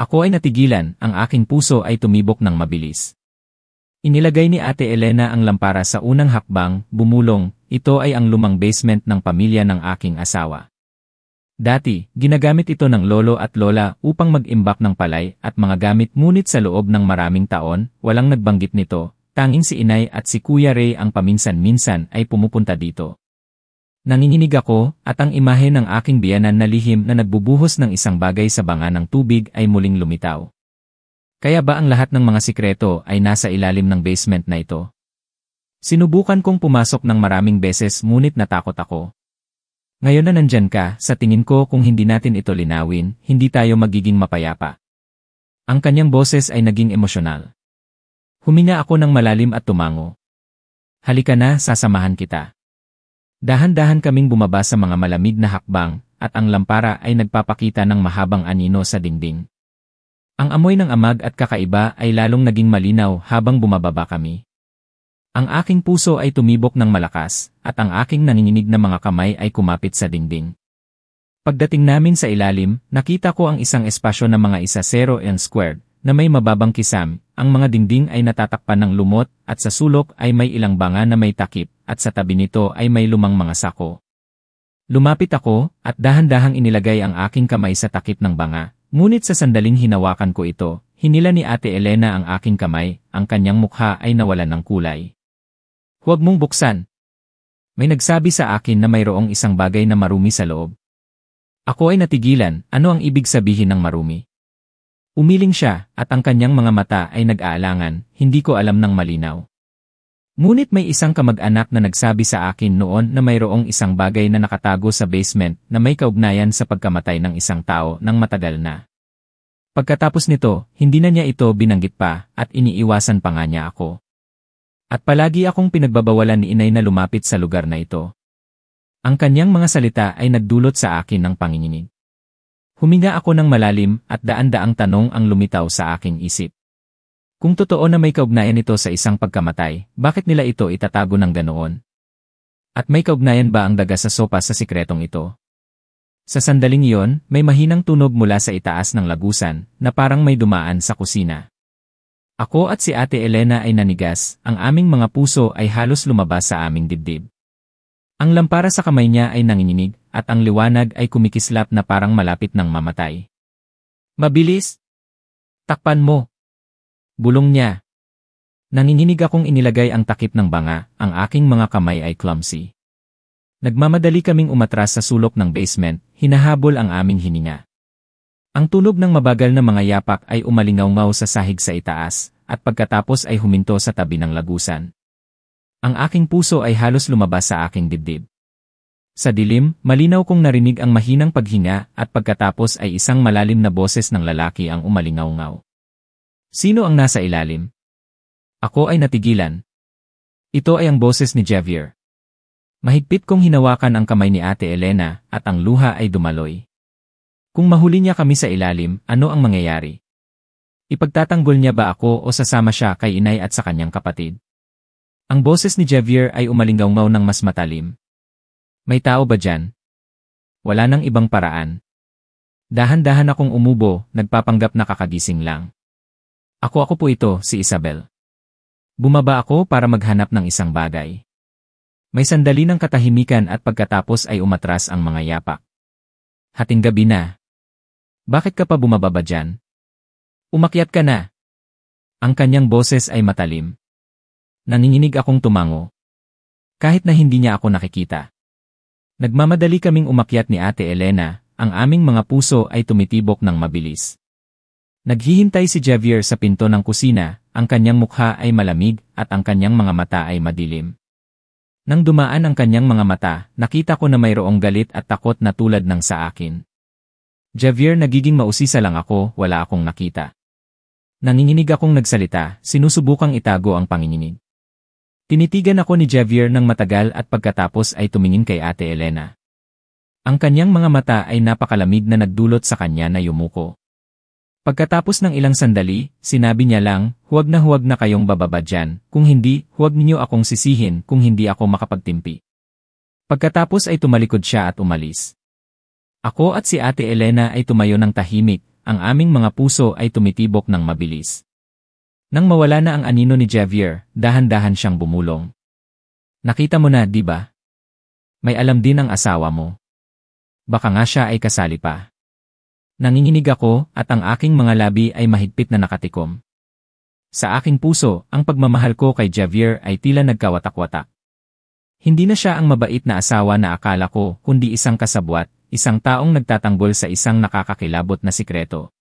Ako ay natigilan, ang aking puso ay tumibok ng mabilis. Inilagay ni Ate Elena ang lampara sa unang hakbang, bumulong, ito ay ang lumang basement ng pamilya ng aking asawa. Dati, ginagamit ito ng lolo at lola upang mag-imbak ng palay at mga gamit ngunit sa loob ng maraming taon, walang nagbanggit nito, tanging si inay at si Kuya Ray ang paminsan-minsan ay pumupunta dito. Nanginginig ako, at ang imahe ng aking biyenan na lihim na nagbubuhos ng isang bagay sa banga ng tubig ay muling lumitaw. Kaya ba ang lahat ng mga sikreto ay nasa ilalim ng basement na ito? Sinubukan kong pumasok ng maraming beses ngunit natakot ako. Ngayon na nandyan ka, sa tingin ko kung hindi natin ito linawin, hindi tayo magiging mapayapa. Ang kanyang boses ay naging emosyonal. Huminga ako ng malalim at tumango. Halika na, sasamahan kita. Dahan-dahan kaming bumaba sa mga malamig na hakbang, at ang lampara ay nagpapakita ng mahabang anino sa dingding. Ang amoy ng amag at kakaiba ay lalong naging malinaw habang bumababa kami. Ang aking puso ay tumibok ng malakas, at ang aking nanginginig na mga kamay ay kumapit sa dingding. Pagdating namin sa ilalim, nakita ko ang isang espasyo na mga 1 and squared, na may mababang kisam, ang mga dingding ay natatakpan ng lumot, at sa sulok ay may ilang banga na may takip, at sa tabi nito ay may lumang mga sako. Lumapit ako, at dahan-dahang inilagay ang aking kamay sa takip ng banga, ngunit sa sandaling hinawakan ko ito, hinila ni Ate Elena ang aking kamay, ang kanyang mukha ay nawalan ng kulay. Huwag mong buksan. May nagsabi sa akin na mayroong isang bagay na marumi sa loob. Ako ay natigilan, ano ang ibig sabihin ng marumi? Umiling siya, at ang kanyang mga mata ay nag-aalangan, hindi ko alam ng malinaw. Ngunit may isang kamag-anak na nagsabi sa akin noon na mayroong isang bagay na nakatago sa basement na may kaugnayan sa pagkamatay ng isang tao nang matagal na. Pagkatapos nito, hindi na niya ito binanggit pa, at iniiwasan pa nga niya ako. At palagi akong pinagbabawalan ni inay na lumapit sa lugar na ito. Ang kanyang mga salita ay nagdulot sa akin ng panginginig. Huminga ako ng malalim at daan-daang tanong ang lumitaw sa aking isip. Kung totoo na may kaugnayan ito sa isang pagkamatay, bakit nila ito itatago ng ganoon? At may kaugnayan ba ang daga sa sopa sa sikretong ito? Sa sandaling iyon, may mahinang tunog mula sa itaas ng lagusan na parang may dumaan sa kusina. Ako at si Ate Elena ay nanigas, ang aming mga puso ay halos lumabas sa aming dibdib. Ang lampara sa kamay niya ay nanginginig, at ang liwanag ay kumikislap na parang malapit ng mamatay. Mabilis! Takpan mo! Bulong niya. Nanginginig akong inilagay ang takip ng banga, ang aking mga kamay ay clumsy. Nagmamadali kaming umatras sa sulok ng basement, hinahabol ang aming hininga. Ang tunog ng mabagal na mga yapak ay umalingaw-ngaw sa sahig sa itaas, at pagkatapos ay huminto sa tabi ng lagusan. Ang aking puso ay halos lumabas sa aking dibdib. Sa dilim, malinaw kong narinig ang mahinang paghinga at pagkatapos ay isang malalim na boses ng lalaki ang umalingaw-ngaw. Sino ang nasa ilalim? Ako ay natigilan. Ito ay ang boses ni Javier. Mahigpit kong hinawakan ang kamay ni Ate Elena at ang luha ay dumaloy. Kung mahuli niya kami sa ilalim, ano ang mangyayari? Ipagtatanggol niya ba ako o sasama siya kay inay at sa kanyang kapatid? Ang boses ni Javier ay umalingaw-ngaw ng mas matalim. May tao ba dyan? Wala nang ibang paraan. Dahan-dahan akong umubo, nagpapanggap na kakagising lang. Ako po ito, si Isabel. Bumaba ako para maghanap ng isang bagay. May sandali ng katahimikan at pagkatapos ay umatras ang mga yapak. Hating gabi na. Bakit ka pa bumababa dyan? Umakyat ka na. Ang kanyang boses ay matalim. Nanginginig akong tumango. Kahit na hindi niya ako nakikita. Nagmamadali kaming umakyat ni Ate Elena, ang aming mga puso ay tumitibok ng mabilis. Naghihintay si Javier sa pinto ng kusina, ang kanyang mukha ay malamig at ang kanyang mga mata ay madilim. Nang dumaan ang kanyang mga mata, nakita ko na mayroong galit at takot na tulad ng sa akin. Javier, nagiging mausisa lang ako, wala akong nakita. Nanginginig akong nagsalita, sinusubukang itago ang panginginig. Tinitigan ako ni Javier ng matagal at pagkatapos ay tumingin kay Ate Elena. Ang kanyang mga mata ay napakalamig na nagdulot sa kanya na yumuko. Pagkatapos ng ilang sandali, sinabi niya lang, huwag na kayong bababa dyan, kung hindi, huwag niyo akong sisihin kung hindi ako makapagtimpi. Pagkatapos ay tumalikod siya at umalis. Ako at si Ate Elena ay tumayo ng tahimik, ang aming mga puso ay tumitibok ng mabilis. Nang mawala na ang anino ni Javier, dahan-dahan siyang bumulong. Nakita mo na, di ba? May alam din ang asawa mo. Baka nga siya ay kasali pa. Nanginginig ako at ang aking mga labi ay mahigpit na nakatikom. Sa aking puso, ang pagmamahal ko kay Javier ay tila nagkawatak-watak. Hindi na siya ang mabait na asawa na akala ko, kundi isang kasabwat, isang taong nagtatanggol sa isang nakakakilabot na sikreto.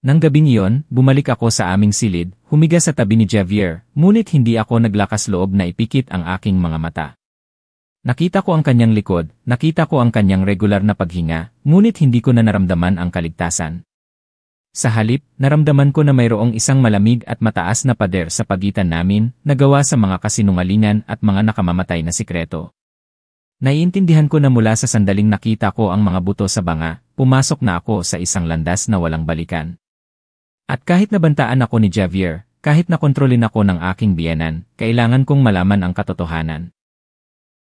Nang gabing iyon, bumalik ako sa aming silid, humiga sa tabi ni Javier, ngunit hindi ako naglakas loob na ipikit ang aking mga mata. Nakita ko ang kanyang likod, nakita ko ang kanyang regular na paghinga, ngunit hindi ko na naramdaman ang kaligtasan. Sa halip, naramdaman ko na mayroong isang malamig at mataas na pader sa pagitan namin, na gawa sa mga kasinungalingan at mga nakamamatay na sikreto. Naiintindihan ko na mula sa sandaling nakita ko ang mga buto sa banga, pumasok na ako sa isang landas na walang balikan. At kahit nabantaan ako ni Javier, kahit nakontrolin ako ng aking biyenan, kailangan kong malaman ang katotohanan.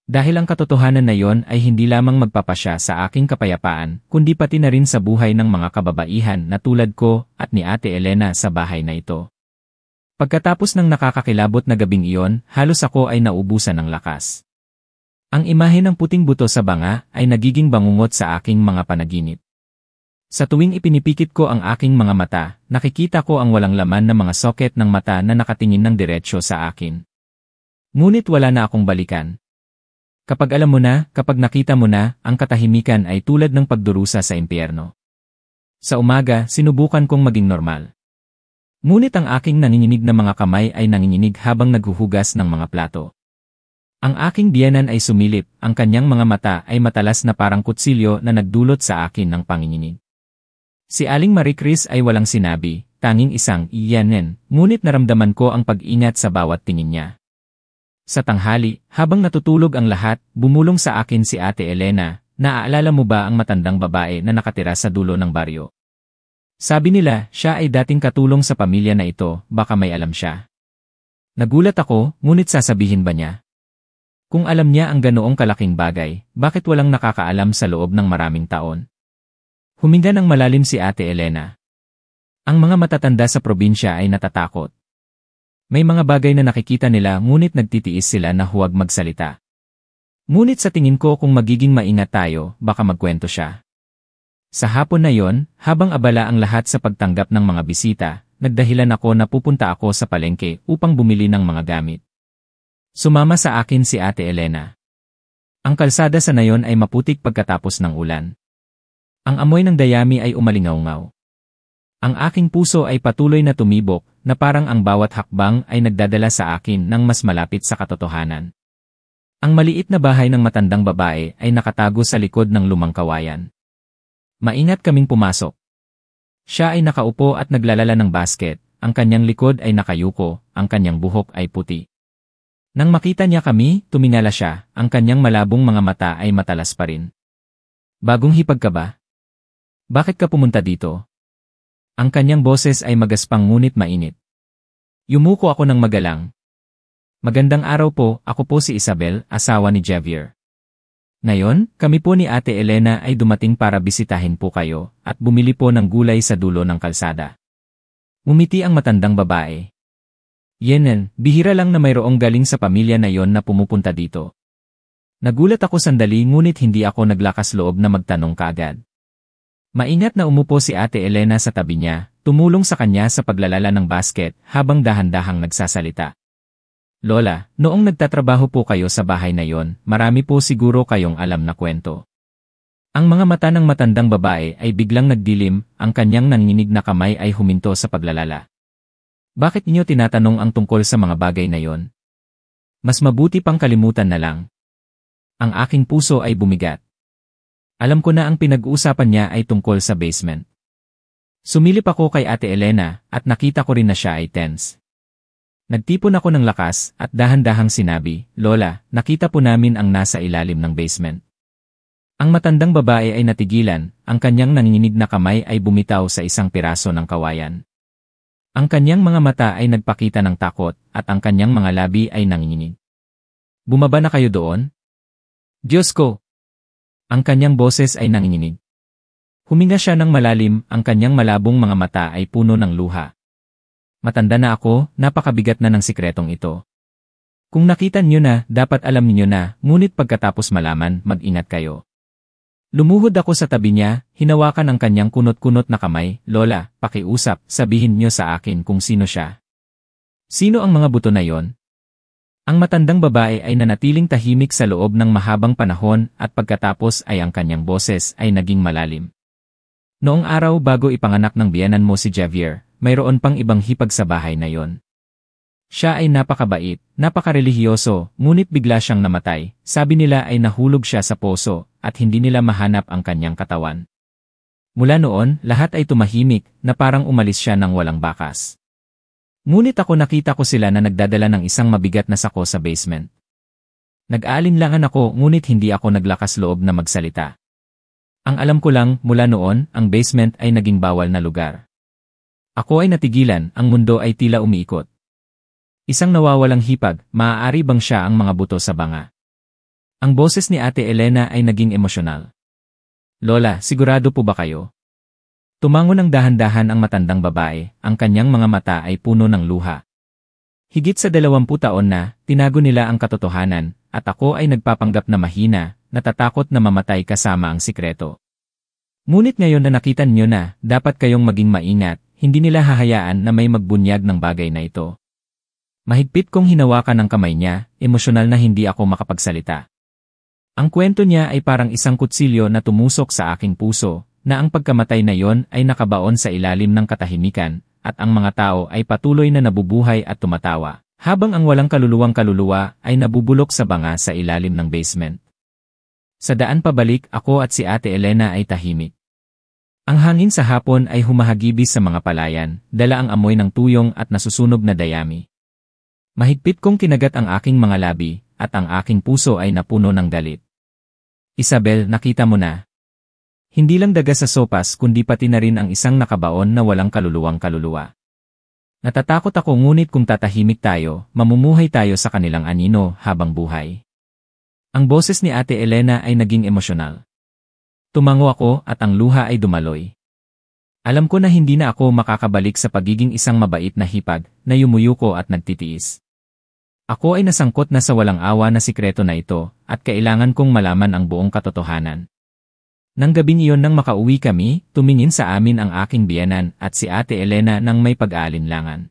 Dahil ang katotohanan na yon ay hindi lamang magpapasya sa aking kapayapaan, kundi pati na rin sa buhay ng mga kababaihan na tulad ko at ni Ate Elena sa bahay na ito. Pagkatapos ng nakakakilabot na gabing iyon, halos ako ay naubusan ng lakas. Ang imahe ng puting buto sa banga ay nagiging bangungot sa aking mga panaginip. Sa tuwing ipinipikit ko ang aking mga mata, nakikita ko ang walang laman na mga socket ng mata na nakatingin ng diretsyo sa akin. Ngunit wala na akong balikan. Kapag alam mo na, kapag nakita mo na, ang katahimikan ay tulad ng pagdurusa sa impyerno. Sa umaga, sinubukan kong maging normal. Ngunit ang aking nanginginig na mga kamay ay nanginginig habang naghuhugas ng mga plato. Ang aking biyenan ay sumilip, ang kanyang mga mata ay matalas na parang kutsilyo na nagdulot sa akin ng panginginig. Si Aling Marie Chris ay walang sinabi, tanging isang iyanen, ngunit naramdaman ko ang pag-ingat sa bawat tingin niya. Sa tanghali, habang natutulog ang lahat, bumulong sa akin si Ate Elena, naaalala mo ba ang matandang babae na nakatira sa dulo ng baryo? Sabi nila, siya ay dating katulong sa pamilya na ito, baka may alam siya. Nagulat ako, ngunit sasabihin ba niya? Kung alam niya ang ganoong kalaking bagay, bakit walang nakakaalam sa loob ng maraming taon? Huminga ng malalim si Ate Elena. Ang mga matatanda sa probinsya ay natatakot. May mga bagay na nakikita nila ngunit nagtitiis sila na huwag magsalita. Ngunit sa tingin ko kung magiging maingat tayo, baka magkwento siya. Sa hapon na yon, habang abala ang lahat sa pagtanggap ng mga bisita, nagdahilan ako na pupunta ako sa palengke upang bumili ng mga gamit. Sumama sa akin si Ate Elena. Ang kalsada sa nayon ay maputik pagkatapos ng ulan. Ang amoy ng dayami ay umalingaw-ngaw. Ang aking puso ay patuloy na tumibok, na parang ang bawat hakbang ay nagdadala sa akin ng mas malapit sa katotohanan. Ang maliit na bahay ng matandang babae ay nakatago sa likod ng lumang kawayan. Maingat kaming pumasok. Siya ay nakaupo at naglalala ng basket, ang kanyang likod ay nakayuko, ang kanyang buhok ay puti. Nang makita niya kami, tumingala siya, ang kanyang malabong mga mata ay matalas pa rin. Bagong hipag ka ba? Bakit ka pumunta dito? Ang kanyang boses ay magaspang ngunit mainit. Yumuko ako ng magalang. Magandang araw po, ako po si Isabel, asawa ni Javier. Ngayon, kami po ni Ate Elena ay dumating para bisitahin po kayo at bumili po ng gulay sa dulo ng kalsada. Umiti ang matandang babae. Yenen, bihira lang na mayroong galing sa pamilya na yon na pumupunta dito. Nagulat ako sandali ngunit hindi ako naglakas loob na magtanong kaagad. Maingat na umupo si Ate Elena sa tabi niya, tumulong sa kanya sa paglalala ng basket habang dahan-dahang nagsasalita. Lola, noong nagtatrabaho po kayo sa bahay na yon, marami po siguro kayong alam na kwento. Ang mga mata ng matandang babae ay biglang nagdilim, ang kanyang nanginginig na kamay ay huminto sa paglalala. Bakit niyo tinatanong ang tungkol sa mga bagay na yon? Mas mabuti pang kalimutan na lang. Ang aking puso ay bumigat. Alam ko na ang pinag-uusapan niya ay tungkol sa basement. Sumilip ako kay Ate Elena at nakita ko rin na siya ay tense. Nagtipon ako ng lakas at dahan-dahang sinabi, Lola, nakita po namin ang nasa ilalim ng basement. Ang matandang babae ay natigilan, ang kanyang nanginginig na kamay ay bumitaw sa isang piraso ng kawayan. Ang kanyang mga mata ay nagpakita ng takot at ang kanyang mga labi ay nanginginig. Bumaba na kayo doon? Diyos ko! Ang kanyang boses ay nanginginig. Huminga siya ng malalim, ang kanyang malabong mga mata ay puno ng luha. Matanda na ako, napakabigat na ng sikretong ito. Kung nakita niyo na, dapat alam niyo na, ngunit pagkatapos malaman, mag-ingat kayo. Lumuhod ako sa tabi niya, hinawakan ang kanyang kunot-kunot na kamay, Lola, pakiusap, sabihin niyo sa akin kung sino siya. Sino ang mga buto na yon? Ang matandang babae ay nanatiling tahimik sa loob ng mahabang panahon at pagkatapos ay ang kanyang boses ay naging malalim. Noong araw bago ipanganak ng biyenan mo si Javier, mayroon pang ibang hipag sa bahay na yon. Siya ay napakabait, napakarelihiyoso, ngunit bigla siyang namatay. Sabi nila ay nahulog siya sa poso at hindi nila mahanap ang kanyang katawan. Mula noon, lahat ay tumahimik na parang umalis siya ng walang bakas. Ngunit ako nakita ko sila na nagdadala ng isang mabigat na sako sa basement. Nag-aalinlangan ako ngunit hindi ako naglakas loob na magsalita. Ang alam ko lang, mula noon, ang basement ay naging bawal na lugar. Ako ay natigilan, ang mundo ay tila umiikot. Isang nawawalang hipag, maaari bang siya ang mga buto sa banga? Ang boses ni Ate Elena ay naging emosyonal. Lola, sigurado po ba kayo? Tumango ng dahan-dahan ang matandang babae, ang kanyang mga mata ay puno ng luha. Higit sa 20 taon na, tinago nila ang katotohanan, at ako ay nagpapanggap na mahina, natatakot na mamatay kasama ang sikreto. Ngunit ngayon na nakita niyo na, dapat kayong maging maingat, hindi nila hahayaan na may magbunyag ng bagay na ito. Mahigpit kong hinawakan ang kamay niya, emosyonal na hindi ako makapagsalita. Ang kwento niya ay parang isang kutsilyo na tumusok sa aking puso, na ang pagkamatay na yon ay nakabaon sa ilalim ng katahimikan, at ang mga tao ay patuloy na nabubuhay at tumatawa, habang ang walang kaluluwang kaluluwa ay nabubulok sa banga sa ilalim ng basement. Sa daan pabalik, ako at si Ate Elena ay tahimik. Ang hangin sa hapon ay humahagibis sa mga palayan, dala ang amoy ng tuyong at nasusunog na dayami. Mahigpit kong kinagat ang aking mga labi, at ang aking puso ay napuno ng galit. Isabel, nakita mo na. Hindi lang daga sa sopas kundi pati na rin ang isang nakabaon na walang kaluluwang kaluluwa. Natatakot ako ngunit kung tatahimik tayo, mamumuhay tayo sa kanilang anino habang buhay. Ang boses ni Ate Elena ay naging emosyonal. Tumango ako at ang luha ay dumaloy. Alam ko na hindi na ako makakabalik sa pagiging isang mabait na hipag na yumuyuko at nagtitiis. Ako ay nasangkot na sa walang awa na sikreto na ito at kailangan kong malaman ang buong katotohanan. Nang gabing iyon nang makauwi kami, tumingin sa amin ang aking biyenan at si Ate Elena nang may pag-aalinlangan.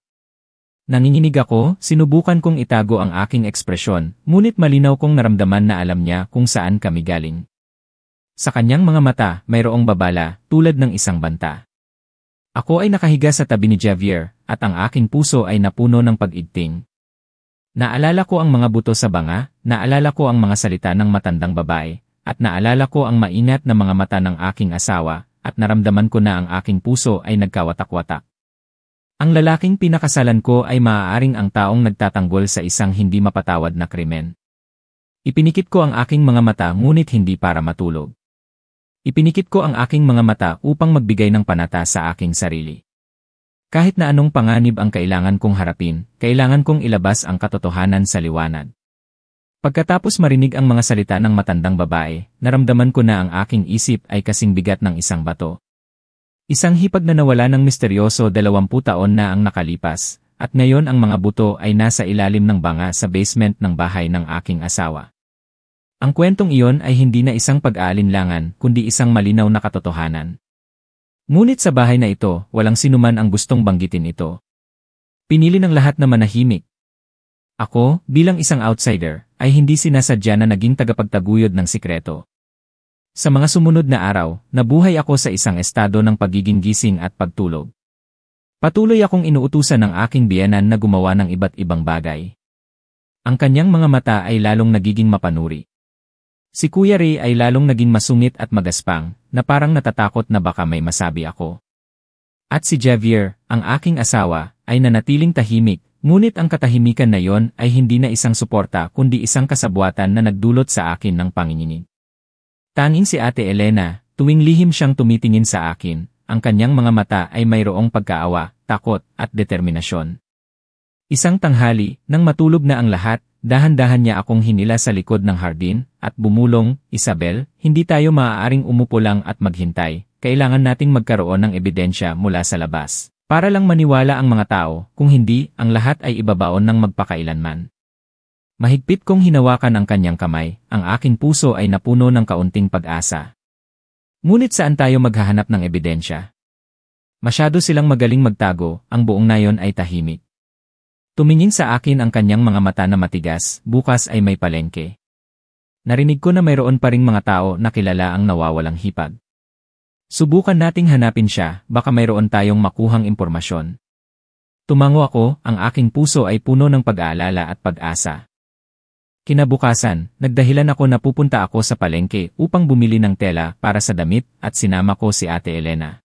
Nanginginig ako, sinubukan kong itago ang aking ekspresyon, ngunit malinaw kong naramdaman na alam niya kung saan kami galing. Sa kanyang mga mata, mayroong babala, tulad ng isang banta. Ako ay nakahiga sa tabi ni Javier, at ang aking puso ay napuno ng pag-igting. Naalala ko ang mga buto sa banga, naalala ko ang mga salita ng matandang babae, at naalala ko ang maingat na mga mata ng aking asawa, at naramdaman ko na ang aking puso ay nagkawatak-watak. Ang lalaking pinakasalan ko ay maaaring ang taong nagtatanggol sa isang hindi mapatawad na krimen. Ipinikit ko ang aking mga mata ngunit hindi para matulog. Ipinikit ko ang aking mga mata upang magbigay ng panata sa aking sarili. Kahit na anong panganib ang kailangan kong harapin, kailangan kong ilabas ang katotohanan sa liwanag. Pagkatapos marinig ang mga salita ng matandang babae, naramdaman ko na ang aking isip ay kasing bigat ng isang bato. Isang hipag na nawala ng misteryoso 20 taon na ang nakalipas, at ngayon ang mga buto ay nasa ilalim ng banga sa basement ng bahay ng aking asawa. Ang kwentong iyon ay hindi na isang pag-aalinlangan kundi isang malinaw na katotohanan. Ngunit sa bahay na ito, walang sinuman ang gustong banggitin ito. Pinili ng lahat na manahimik. Ako, bilang isang outsider, ay hindi sinasadya na naging tagapagtaguyod ng sikreto. Sa mga sumunod na araw, nabuhay ako sa isang estado ng pagiging gising at pagtulog. Patuloy akong inuutusan ng aking biyenan na gumawa ng iba't ibang bagay. Ang kanyang mga mata ay lalong nagiging mapanuri. Si Kuya Ray ay lalong naging masungit at magaspang, na parang natatakot na baka may masabi ako. At si Javier, ang aking asawa, ay nanatiling tahimik, ngunit ang katahimikan na yon ay hindi na isang suporta kundi isang kasabwatan na nagdulot sa akin ng panginginig. Tanging si Ate Elena, tuwing lihim siyang tumitingin sa akin, ang kanyang mga mata ay mayroong pagkaawa, takot, at determinasyon. Isang tanghali, nang matulog na ang lahat, dahan-dahan niya akong hinila sa likod ng hardin, at bumulong, Isabel, hindi tayo maaaring umupo lang at maghintay, kailangan nating magkaroon ng ebidensya mula sa labas. Para lang maniwala ang mga tao, kung hindi, ang lahat ay ibabaon ng magpakailanman. Mahigpit kong hinawakan ang kanyang kamay, ang aking puso ay napuno ng kaunting pag-asa. Ngunit saan tayo maghahanap ng ebidensya? Masyado silang magaling magtago, ang buong nayon ay tahimik. Tumingin sa akin ang kanyang mga mata na matigas, bukas ay may palengke. Narinig ko na mayroon pa ring mga tao na kilala ang nawawalang hipag. Subukan nating hanapin siya, baka mayroon tayong makuhang impormasyon. Tumango ako, ang aking puso ay puno ng pag-aalala at pag-asa. Kinabukasan, nagdahilan ako na pupunta ako sa palengke upang bumili ng tela para sa damit at sinama ko si Ate Elena.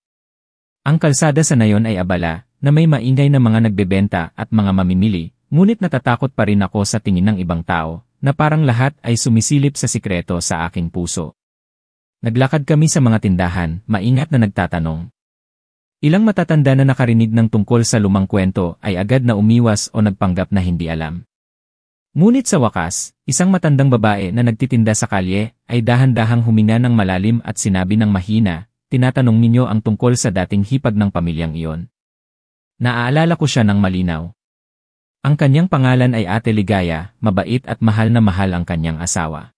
Ang kalsada sa nayon ay abala, na may maingay na mga nagbebenta at mga mamimili, ngunit natatakot pa rin ako sa tingin ng ibang tao, na parang lahat ay sumisilip sa sikreto sa aking puso. Naglakad kami sa mga tindahan, maingat na nagtatanong. Ilang matatanda na nakarinig ng tungkol sa lumang kwento ay agad na umiwas o nagpanggap na hindi alam. Ngunit sa wakas, isang matandang babae na nagtitinda sa kalye ay dahan-dahang huminga ng malalim at sinabi ng mahina, tinatanong ninyo ang tungkol sa dating hipag ng pamilyang iyon. Naaalala ko siya ng malinaw. Ang kanyang pangalan ay Ate Ligaya, mabait at mahal ang kanyang asawa.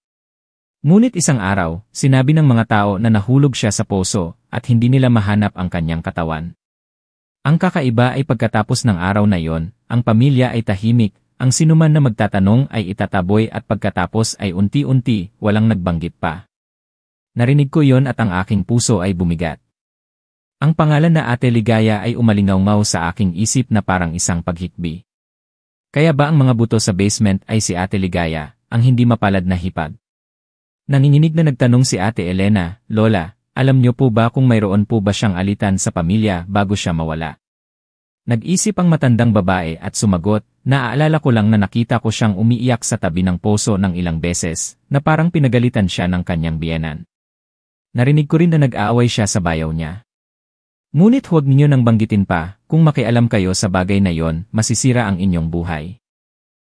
Ngunit isang araw, sinabi ng mga tao na nahulog siya sa poso at hindi nila mahanap ang kanyang katawan. Ang kakaiba ay pagkatapos ng araw na iyon, ang pamilya ay tahimik, ang sinuman na magtatanong ay itataboy at pagkatapos ay unti-unti, walang nagbanggit pa. Narinig ko yon at ang aking puso ay bumigat. Ang pangalan na Ate Ligaya ay umalingaw-ngaw sa aking isip na parang isang paghikbi. Kaya ba ang mga buto sa basement ay si Ate Ligaya, ang hindi mapalad na hipag? Nanginginig na nagtanong si Ate Elena, Lola, alam niyo po ba kung mayroon po ba siyang alitan sa pamilya bago siya mawala? Nag-isip ang matandang babae at sumagot, naaalala ko lang na nakita ko siyang umiiyak sa tabi ng poso ng ilang beses, na parang pinagalitan siya ng kanyang biyenan. Narinig ko rin na nag-aaway siya sa bayaw niya. Ngunit huwag ninyo nang banggitin pa, kung makialam kayo sa bagay na yon, masisira ang inyong buhay.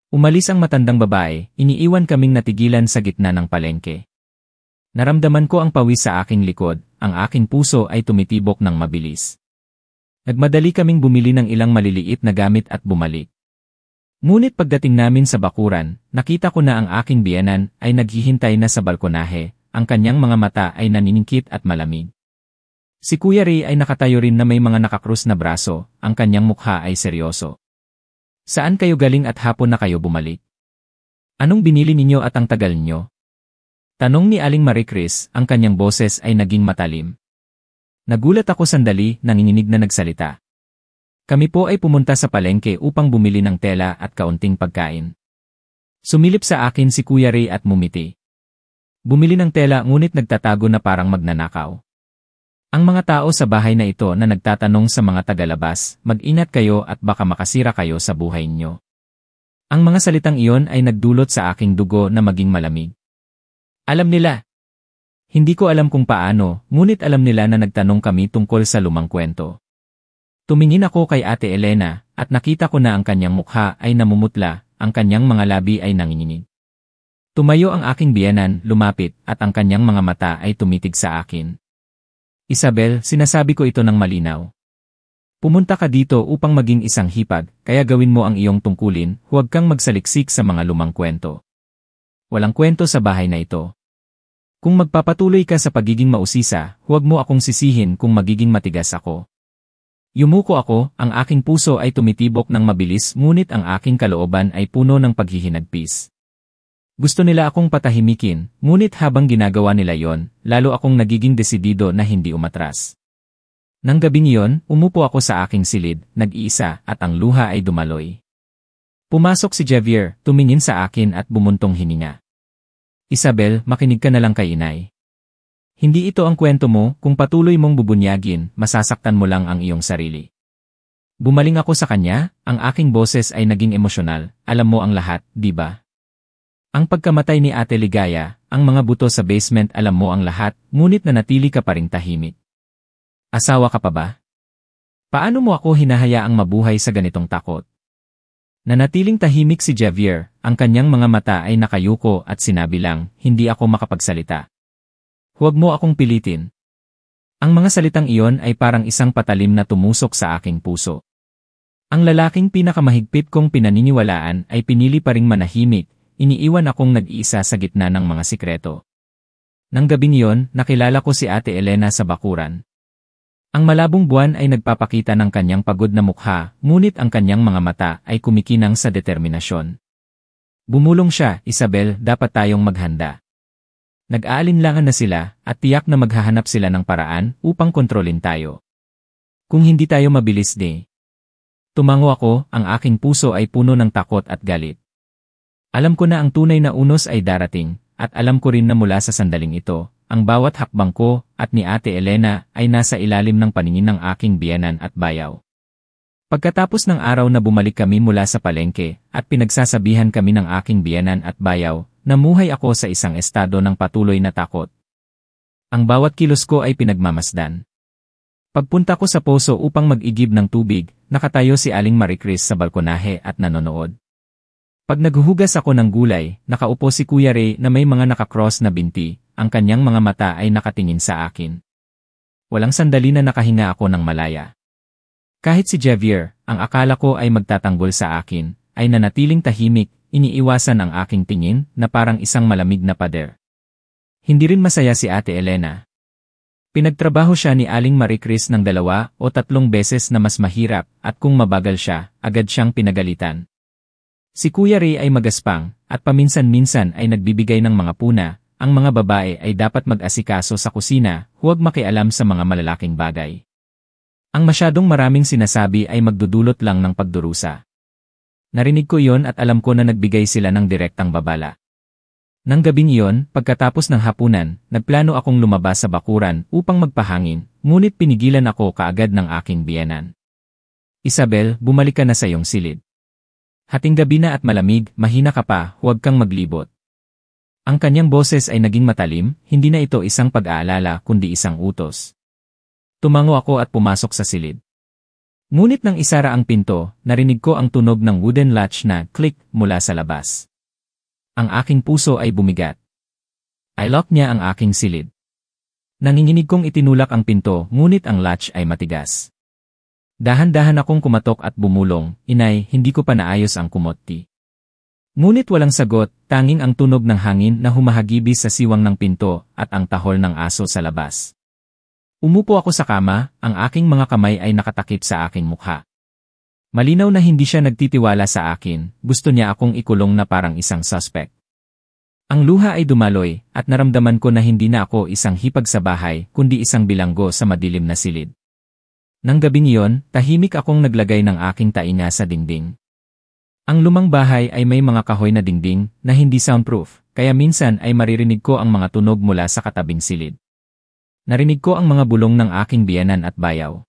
Umalis ang matandang babae, iniiwan kaming natigilan sa gitna ng palengke. Naramdaman ko ang pawis sa aking likod, ang aking puso ay tumitibok ng mabilis. Nagmadali kaming bumili ng ilang maliliit na gamit at bumalik. Ngunit pagdating namin sa bakuran, nakita ko na ang aking biyenan ay naghihintay na sa balkonahe, ang kanyang mga mata ay naniningkit at malamig. Si Kuya Ray ay nakatayo rin na may mga nakakrus na braso, ang kanyang mukha ay seryoso. Saan kayo galing at hapon na kayo bumalik? Anong binili ninyo at ang tagal nyo? Tanong ni Aling Marie Chris, ang kanyang boses ay naging matalim. Nagulat ako sandali, nanginginig na nagsalita. Kami po ay pumunta sa palengke upang bumili ng tela at kaunting pagkain. Sumilip sa akin si Kuya Ray at mumiti. Bumili ng tela ngunit nagtatago na parang magnanakaw. Ang mga tao sa bahay na ito na nagtatanong sa mga tagalabas, mag-ingat kayo at baka makasira kayo sa buhay nyo. Ang mga salitang iyon ay nagdulot sa aking dugo na maging malamig. Alam nila. Hindi ko alam kung paano, ngunit alam nila na nagtanong kami tungkol sa lumang kwento. Tumingin ako kay Ate Elena, at nakita ko na ang kanyang mukha ay namumutla, ang kanyang mga labi ay nanginginig. Tumayo ang aking biyenan, lumapit, at ang kanyang mga mata ay tumitig sa akin. Isabel, sinasabi ko ito ng malinaw. Pumunta ka dito upang maging isang hipag, kaya gawin mo ang iyong tungkulin, huwag kang magsaliksik sa mga lumang kwento. Walang kwento sa bahay na ito. Kung magpapatuloy ka sa pagiging mausisa, huwag mo akong sisihin kung magiging matigas ako. Yumuko ako, ang aking puso ay tumitibok ng mabilis ngunit ang aking kalooban ay puno ng paghihinagpis. Gusto nila akong patahimikin, ngunit habang ginagawa nila yon, lalo akong nagiging desidido na hindi umatras. Nang gabing iyon, umupo ako sa aking silid, nag-iisa, at ang luha ay dumaloy. Pumasok si Javier, tumingin sa akin at bumuntong hininga. Isabel, makinig ka na lang kay inay. Hindi ito ang kwento mo, kung patuloy mong bubunyagin, masasaktan mo lang ang iyong sarili. Bumaling ako sa kanya, ang aking boses ay naging emosyonal, alam mo ang lahat, di ba? Ang pagkamatay ni Ate Ligaya, ang mga buto sa basement alam mo ang lahat, ngunit nanatili ka pa ring tahimik. Asawa ka pa ba? Paano mo ako hinahayaang mabuhay sa ganitong takot? Nanatiling tahimik si Javier, ang kanyang mga mata ay nakayuko at sinabi lang, hindi ako makapagsalita. Huwag mo akong pilitin. Ang mga salitang iyon ay parang isang patalim na tumusok sa aking puso. Ang lalaking pinakamahigpit kong pinaniniwalaan ay pinili pa ring manahimik, iniiwan akong nag-iisa sa gitna ng mga sikreto. Nang gabing iyon, nakilala ko si Ate Elena sa bakuran. Ang malabong buwan ay nagpapakita ng kanyang pagod na mukha, ngunit ang kanyang mga mata ay kumikinang sa determinasyon. Bumulong siya, Isabel, dapat tayong maghanda. Nag-aalinlangan na sila, at tiyak na maghahanap sila ng paraan upang kontrolin tayo. Kung hindi tayo mabilis Tumango ako, ang aking puso ay puno ng takot at galit. Alam ko na ang tunay na unos ay darating, at alam ko rin na mula sa sandaling ito, ang bawat hakbang ko at ni Ate Elena ay nasa ilalim ng paningin ng aking biyenan at bayaw. Pagkatapos ng araw na bumalik kami mula sa palengke, at pinagsasabihan kami ng aking biyenan at bayaw, namuhay ako sa isang estado ng patuloy na takot. Ang bawat kilos ko ay pinagmamasdan. Pagpunta ko sa poso upang mag-igib ng tubig, nakatayo si Aling Maricris sa balkonahe at nanonood. Pag naghuhugas ako ng gulay, nakaupo si Kuya Ray na may mga nakakross na binti, ang kanyang mga mata ay nakatingin sa akin. Walang sandali na nakahinga ako ng malaya. Kahit si Javier, ang akala ko ay magtatanggol sa akin, ay nanatiling tahimik, iniiwasan ang aking tingin na parang isang malamig na pader. Hindi rin masaya si Ate Elena. Pinagtrabaho siya ni Aling Maricris ng 2 o 3 beses na mas mahirap at kung mabagal siya, agad siyang pinagalitan. Si Kuya Ray ay magaspang at paminsan-minsan ay nagbibigay ng mga puna, ang mga babae ay dapat mag-asikaso sa kusina, huwag makialam sa mga malalaking bagay. Ang masyadong maraming sinasabi ay magdudulot lang ng pagdurusa. Narinig ko iyon at alam ko na nagbigay sila ng direktang babala. Nang gabing iyon, pagkatapos ng hapunan, nagplano akong lumabas sa bakuran upang magpahangin, ngunit pinigilan ako kaagad ng aking biyenan. Isabel, bumalik ka na sa iyong silid. Hating gabi na at malamig, mahina ka pa, huwag kang maglibot. Ang kanyang boses ay naging matalim, hindi na ito isang pag-aalala kundi isang utos. Tumango ako at pumasok sa silid. Ngunit nang isara ang pinto, narinig ko ang tunog ng wooden latch na click mula sa labas. Ang aking puso ay bumigat. I-lock niya ang aking silid. Nanginginig kong itinulak ang pinto, ngunit ang latch ay matigas. Dahan-dahan akong kumatok at bumulong, Inay, hindi ko pa naayos ang kumotti. Ngunit walang sagot, tanging ang tunog ng hangin na humahagibis sa siwang ng pinto at ang tahol ng aso sa labas. Umupo ako sa kama, ang aking mga kamay ay nakatakip sa aking mukha. Malinaw na hindi siya nagtitiwala sa akin, gusto niya akong ikulong na parang isang suspect. Ang luha ay dumaloy, at naramdaman ko na hindi na ako isang hipag sa bahay, kundi isang bilanggo sa madilim na silid. Nang gabing iyon, tahimik akong naglagay ng aking tainga sa dingding. Ang lumang bahay ay may mga kahoy na dingding na hindi soundproof, kaya minsan ay maririnig ko ang mga tunog mula sa katabing silid. Narinig ko ang mga bulong ng aking biyenan at bayaw.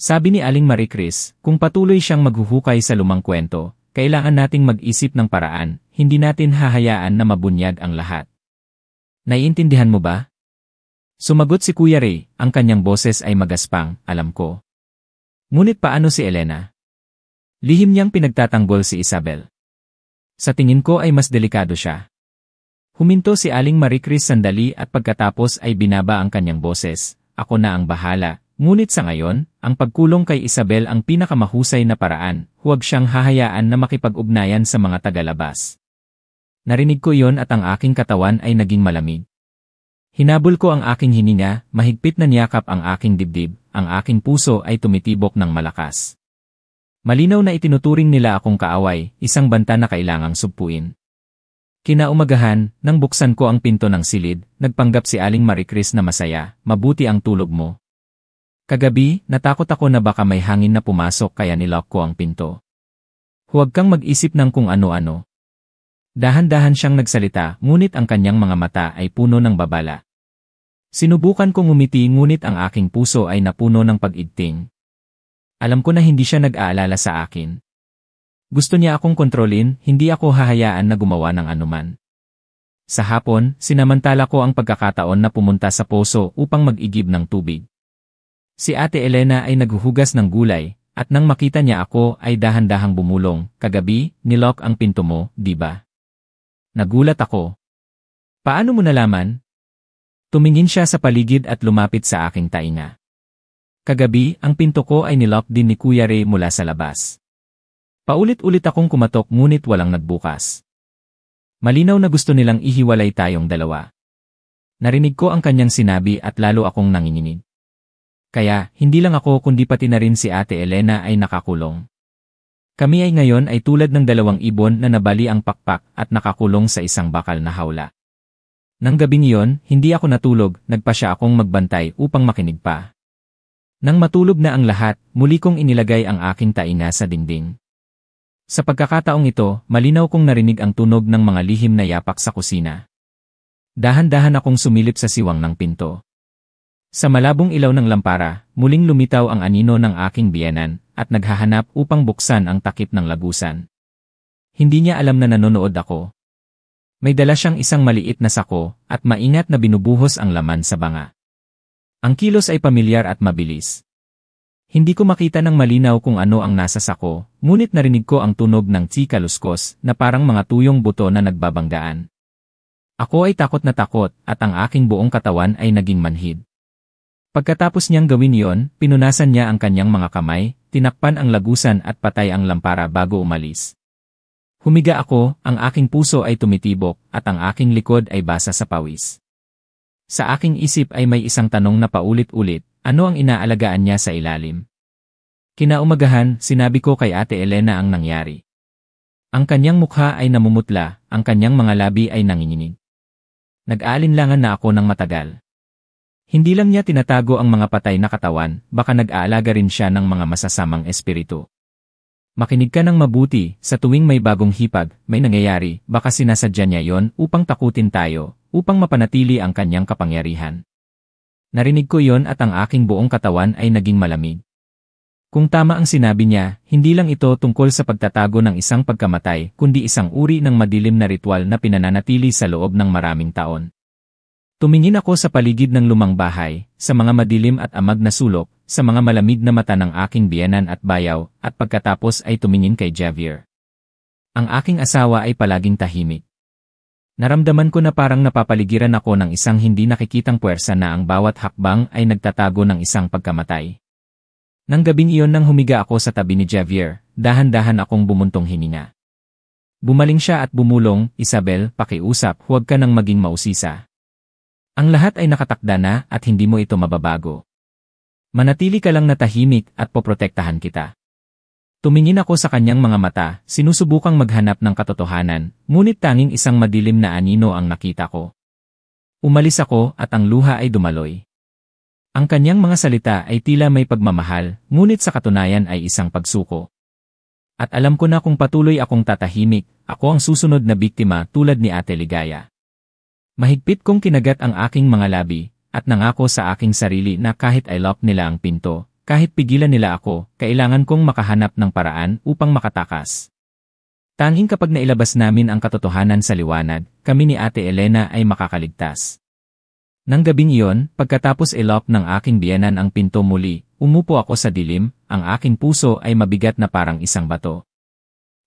Sabi ni Aling Maricris, kung patuloy siyang maghuhukay sa lumang kwento, kailangan nating mag-isip ng paraan, hindi natin hahayaan na mabunyag ang lahat. Naiintindihan mo ba? Sumagot si Kuya Ray, ang kanyang boses ay magaspang, alam ko. Ngunit paano si Elena? Lihim niyang pinagtatanggol si Isabel. Sa tingin ko ay mas delikado siya. Huminto si Aling Marie Chris sandali at pagkatapos ay binaba ang kanyang boses. Ako na ang bahala, ngunit sa ngayon, ang pagkulong kay Isabel ang pinakamahusay na paraan, huwag siyang hahayaan na makipag-ugnayan sa mga tagalabas. Narinig ko yon at ang aking katawan ay naging malamig. Hinabol ko ang aking hininga, mahigpit na niyakap ang aking dibdib, ang aking puso ay tumitibok ng malakas. Malinaw na itinuturing nila akong kaaway, isang banta na kailangang sugpuin. Kinaumagahan, nang buksan ko ang pinto ng silid, nagpanggap si Aling Marie Chris na masaya, mabuti ang tulog mo. Kagabi, natakot ako na baka may hangin na pumasok kaya nilock ko ang pinto. Huwag kang mag-isip ng kung ano-ano. Dahan-dahan siyang nagsalita, ngunit ang kanyang mga mata ay puno ng babala. Sinubukan kong ngumiti ngunit ang aking puso ay napuno ng pag-igting. Alam ko na hindi siya nag-aalala sa akin. Gusto niya akong kontrolin, hindi ako hahayaan na gumawa ng anuman. Sa hapon, sinamantala ko ang pagkakataon na pumunta sa poso upang mag-igib ng tubig. Si Ate Elena ay naghuhugas ng gulay, at nang makita niya ako ay dahan-dahang bumulong, kagabi, nilock ang pinto mo, di ba? Nagulat ako. Paano mo nalaman? Tumingin siya sa paligid at lumapit sa aking tainga. Kagabi, ang pinto ko ay nilock din ni Kuya Ray mula sa labas. Paulit-ulit akong kumatok ngunit walang nagbukas. Malinaw na gusto nilang ihiwalay tayong dalawa. Narinig ko ang kanyang sinabi at lalo akong nanginginig. Kaya, hindi lang ako kundi pati na rin si Ate Elena ay nakakulong. Kami ay ngayon ay tulad ng dalawang ibon na nabali ang pakpak at nakakulong sa isang bakal na hawla. Nang gabing iyon, hindi ako natulog, nagpa siya akong magbantay upang makinig pa. Nang matulog na ang lahat, muli kong inilagay ang aking tainga sa dingding. Sa pagkakataong ito, malinaw kong narinig ang tunog ng mga lihim na yapak sa kusina. Dahan-dahan akong sumilip sa siwang ng pinto. Sa malabong ilaw ng lampara, muling lumitaw ang anino ng aking biyenan at naghahanap upang buksan ang takip ng lagusan. Hindi niya alam na nanonood ako. May dala siyang isang maliit na sako at maingat na binubuhos ang laman sa banga. Ang kilos ay pamilyar at mabilis. Hindi ko makita ng malinaw kung ano ang nasa sako, ngunit narinig ko ang tunog ng tsikaluskos na parang mga tuyong buto na nagbabanggaan. Ako ay takot na takot at ang aking buong katawan ay naging manhid. Pagkatapos niyang gawin iyon, pinunasan niya ang kanyang mga kamay, tinakpan ang lagusan at patay ang lampara bago umalis. Humiga ako, ang aking puso ay tumitibok at ang aking likod ay basa sa pawis. Sa aking isip ay may isang tanong na paulit-ulit, ano ang inaalagaan niya sa ilalim? Kinaumagahan, sinabi ko kay Ate Elena ang nangyari. Ang kanyang mukha ay namumutla, ang kanyang mga labi ay nanginginig. Nag-aalinlangan na ako ng matagal. Hindi lang niya tinatago ang mga patay na katawan, baka nag-aalaga rin siya ng mga masasamang espiritu. Makinig ka ng mabuti, sa tuwing may bagong hipag, may nangyayari, baka sinasadya niya yon upang takutin tayo, upang mapanatili ang kanyang kapangyarihan. Narinig ko yon at ang aking buong katawan ay naging malamig. Kung tama ang sinabi niya, hindi lang ito tungkol sa pagtatago ng isang pagkamatay, kundi isang uri ng madilim na ritual na pinananatili sa loob ng maraming taon. Tumingin ako sa paligid ng lumang bahay, sa mga madilim at amag na sulok, sa mga malamig na mata ng aking biyenan at bayaw, at pagkatapos ay tumingin kay Javier. Ang aking asawa ay palaging tahimik. Naramdaman ko na parang napapaligiran ako ng isang hindi nakikitang puwersa na ang bawat hakbang ay nagtatago ng isang pagkamatay. Nang gabing iyon nang humiga ako sa tabi ni Javier, dahan-dahan akong bumuntong hininga. Bumaling siya at bumulong, Isabel, pakiusap, huwag ka nang maging mausisa. Ang lahat ay nakatakda na at hindi mo ito mababago. Manatili ka lang na tahimik at poprotektahan kita. Tumingin ako sa kanyang mga mata, sinusubukang maghanap ng katotohanan, ngunit tanging isang madilim na anino ang nakita ko. Umalis ako at ang luha ay dumaloy. Ang kanyang mga salita ay tila may pagmamahal, ngunit sa katunayan ay isang pagsuko. At alam ko na kung patuloy akong tatahimik, ako ang susunod na biktima tulad ni Ate Ligaya. Mahigpit kong kinagat ang aking mga labi, at nangako sa aking sarili na kahit i-lock nila ang pinto, kahit pigilan nila ako, kailangan kong makahanap ng paraan upang makatakas. Tanging kapag nailabas namin ang katotohanan sa liwanag, kami ni Ate Elena ay makakaligtas. Nang gabing iyon, pagkatapos i-lock ng aking biyenan ang pinto muli, umupo ako sa dilim, ang aking puso ay mabigat na parang isang bato.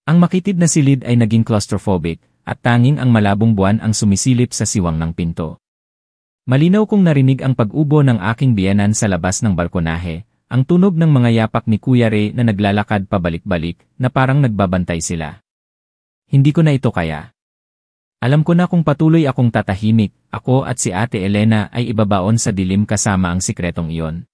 Ang makitid na silid ay naging claustrophobic, at tanging ang malabong buwan ang sumisilip sa siwang ng pinto. Malinaw kong narinig ang pag-ubo ng aking biyenan sa labas ng balkonahe, ang tunog ng mga yapak ni Kuya Ray na naglalakad pabalik-balik, na parang nagbabantay sila. Hindi ko na ito kaya. Alam ko na kung patuloy akong tatahimik, ako at si Ate Elena ay ibabaon sa dilim kasama ang sikretong iyon.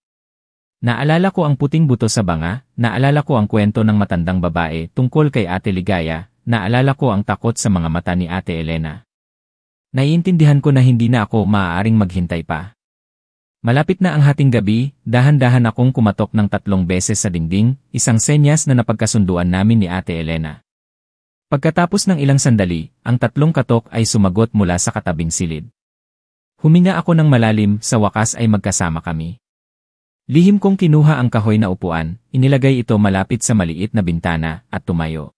Naalala ko ang puting buto sa banga, naalala ko ang kwento ng matandang babae tungkol kay Ate Ligaya, naalala ko ang takot sa mga mata ni Ate Elena. Naiintindihan ko na hindi na ako maaaring maghintay pa. Malapit na ang hating gabi, dahan-dahan akong kumatok ng 3 beses sa dingding, isang senyas na napagkasunduan namin ni Ate Elena. Pagkatapos ng ilang sandali, ang 3 katok ay sumagot mula sa katabing silid. Huminga ako ng malalim, sa wakas ay magkasama kami. Lihim kong kinuha ang kahoy na upuan, inilagay ito malapit sa maliit na bintana, at tumayo.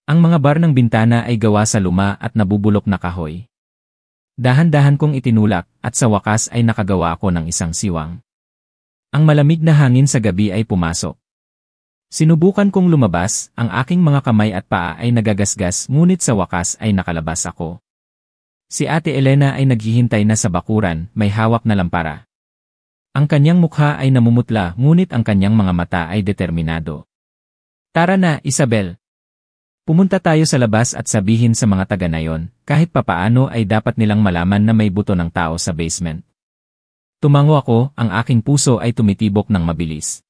Ang mga bar ng bintana ay gawa sa luma at nabubulok na kahoy. Dahan-dahan kong itinulak, at sa wakas ay nakagawa ako ng isang siwang. Ang malamig na hangin sa gabi ay pumasok. Sinubukan kong lumabas, ang aking mga kamay at paa ay nagagasgas ngunit sa wakas ay nakalabas ako. Si Ate Elena ay naghihintay na sa bakuran, may hawak na lampara. Ang kanyang mukha ay namumutla ngunit ang kanyang mga mata ay determinado. Tara na, Isabel! Pumunta tayo sa labas at sabihin sa mga taga na yon, kahit papaano ay dapat nilang malaman na may buto ng tao sa basement. Tumango ako, ang aking puso ay tumitibok ng mabilis.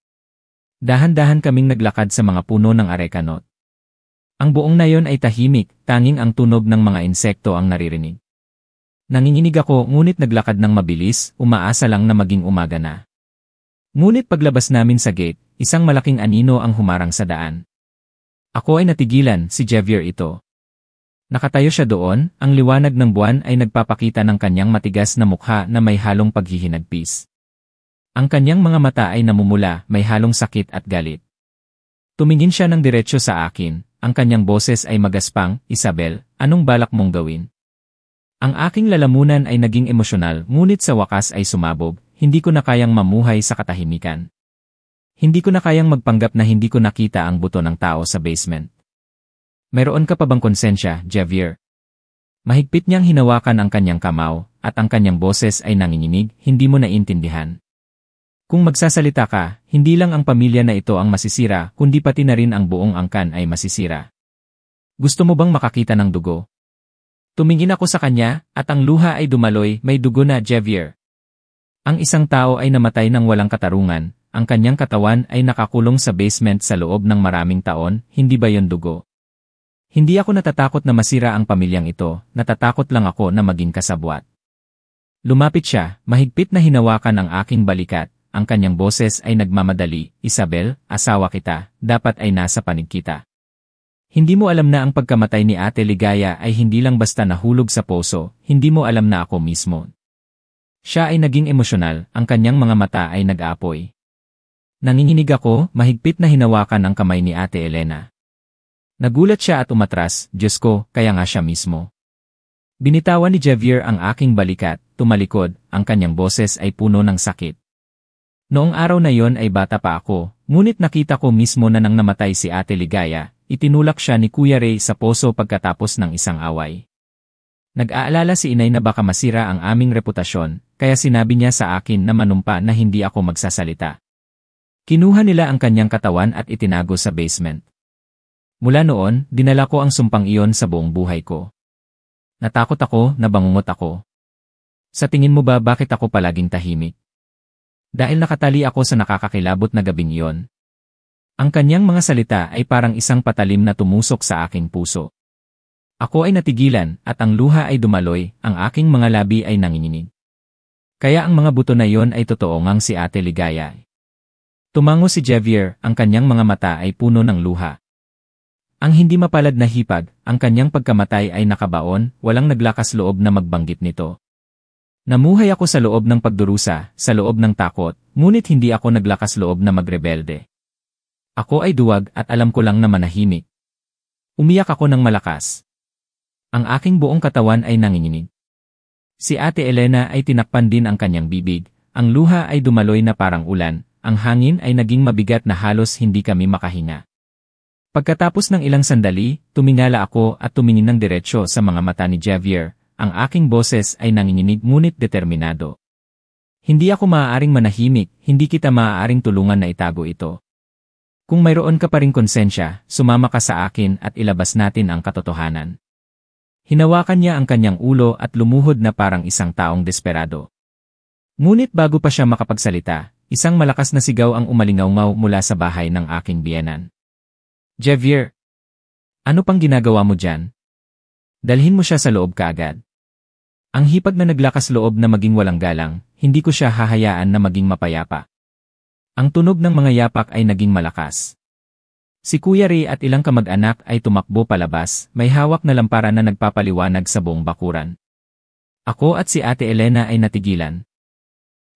Dahan-dahan kaming naglakad sa mga puno ng arekanot. Ang buong nayon ay tahimik, tanging ang tunog ng mga insekto ang naririnig. Nanginginig ako ngunit naglakad ng mabilis, umaasa lang na maging umaga na. Ngunit paglabas namin sa gate, isang malaking anino ang humarang sa daan. Ako ay natigilan, si Javier ito. Nakatayo siya doon, ang liwanag ng buwan ay nagpapakita ng kanyang matigas na mukha na may halong paghihinagpis. Ang kanyang mga mata ay namumula, may halong sakit at galit. Tumingin siya ng diretsyo sa akin, ang kanyang boses ay magaspang, Isabel, anong balak mong gawin? Ang aking lalamunan ay naging emosyonal, ngunit sa wakas ay sumabog, hindi ko na kayang mamuhay sa katahimikan. Hindi ko na kayang magpanggap na hindi ko nakita ang buto ng tao sa basement. Mayroon ka pa bang konsensya, Javier? Mahigpit niyang hinawakan ang kanyang kamao, at ang kanyang boses ay nanginginig, hindi mo naiintindihan. Kung magsasalita ka, hindi lang ang pamilya na ito ang masisira, kundi pati na rin ang buong angkan ay masisira. Gusto mo bang makakita ng dugo? Tumingin ako sa kanya, at ang luha ay dumaloy, may dugo na, Javier. Ang isang tao ay namatay ng walang katarungan, ang kanyang katawan ay nakakulong sa basement sa loob ng maraming taon, hindi ba yon dugo? Hindi ako natatakot na masira ang pamilyang ito, natatakot lang ako na maging kasabwat. Lumapit siya, mahigpit na hinawakan ang aking balikat. Ang kanyang boses ay nagmamadali, Isabel, asawa kita, dapat ay nasa panig kita. Hindi mo alam na ang pagkamatay ni Ate Ligaya ay hindi lang basta nahulog sa poso, hindi mo alam na ako mismo. Siya ay naging emosyonal, ang kanyang mga mata ay nag-aapoy. Nanginginig ako, mahigpit na hinawakan ang kamay ni Ate Elena. Nagulat siya at umatras, Diyos ko, kaya nga siya mismo. Binitawan ni Javier ang aking balikat, tumalikod, ang kanyang boses ay puno ng sakit. Noong araw na yon ay bata pa ako, ngunit nakita ko mismo na nang namatay si Ate Ligaya, itinulak siya ni Kuya Ray sa poso pagkatapos ng isang away. Nag-aalala si inay na baka masira ang aming reputasyon, kaya sinabi niya sa akin na manumpa na hindi ako magsasalita. Kinuha nila ang kanyang katawan at itinago sa basement. Mula noon, dinala ko ang sumpang iyon sa buong buhay ko. Natakot ako, nabangungot ako. Sa tingin mo ba bakit ako palaging tahimik? Dahil nakatali ako sa nakakakilabot na gabing iyon. Ang kanyang mga salita ay parang isang patalim na tumusok sa aking puso. Ako ay natigilan at ang luha ay dumaloy, ang aking mga labi ay nanginginig. Kaya ang mga buto na iyon ay totoo ngang si Ate Ligaya. Tumango si Javier, ang kanyang mga mata ay puno ng luha. Ang hindi mapalad na hipag, ang kanyang pagkamatay ay nakabaon, walang naglakas loob na magbanggit nito. Namuhay ako sa loob ng pagdurusa, sa loob ng takot, ngunit hindi ako naglakas loob na magrebelde. Ako ay duwag at alam ko lang na manahimik. Umiyak ako ng malakas. Ang aking buong katawan ay nanginginig. Si Ate Elena ay tinakpan din ang kanyang bibig, ang luha ay dumaloy na parang ulan, ang hangin ay naging mabigat na halos hindi kami makahinga. Pagkatapos ng ilang sandali, tumingala ako at tumingin ng diretsyo sa mga mata ni Javier, ang aking boses ay nanginginig ngunit determinado. Hindi ako maaaring manahimik, hindi kita maaaring tulungan na itago ito. Kung mayroon ka pa ring konsensya, sumama ka sa akin at ilabas natin ang katotohanan. Hinawakan niya ang kanyang ulo at lumuhod na parang isang taong desperado. Ngunit bago pa siya makapagsalita, isang malakas na sigaw ang umalingaw mula sa bahay ng aking biyenan. Javier, ano pang ginagawa mo dyan? Dalhin mo siya sa loob kaagad. Ang hipag na naglakas loob na maging walang galang, hindi ko siya hahayaan na maging mapayapa. Ang tunog ng mga yapak ay naging malakas. Si Kuya Ray at ilang kamag-anak ay tumakbo palabas, may hawak na lampara na nagpapaliwanag sa buong bakuran. Ako at si Ate Elena ay natigilan.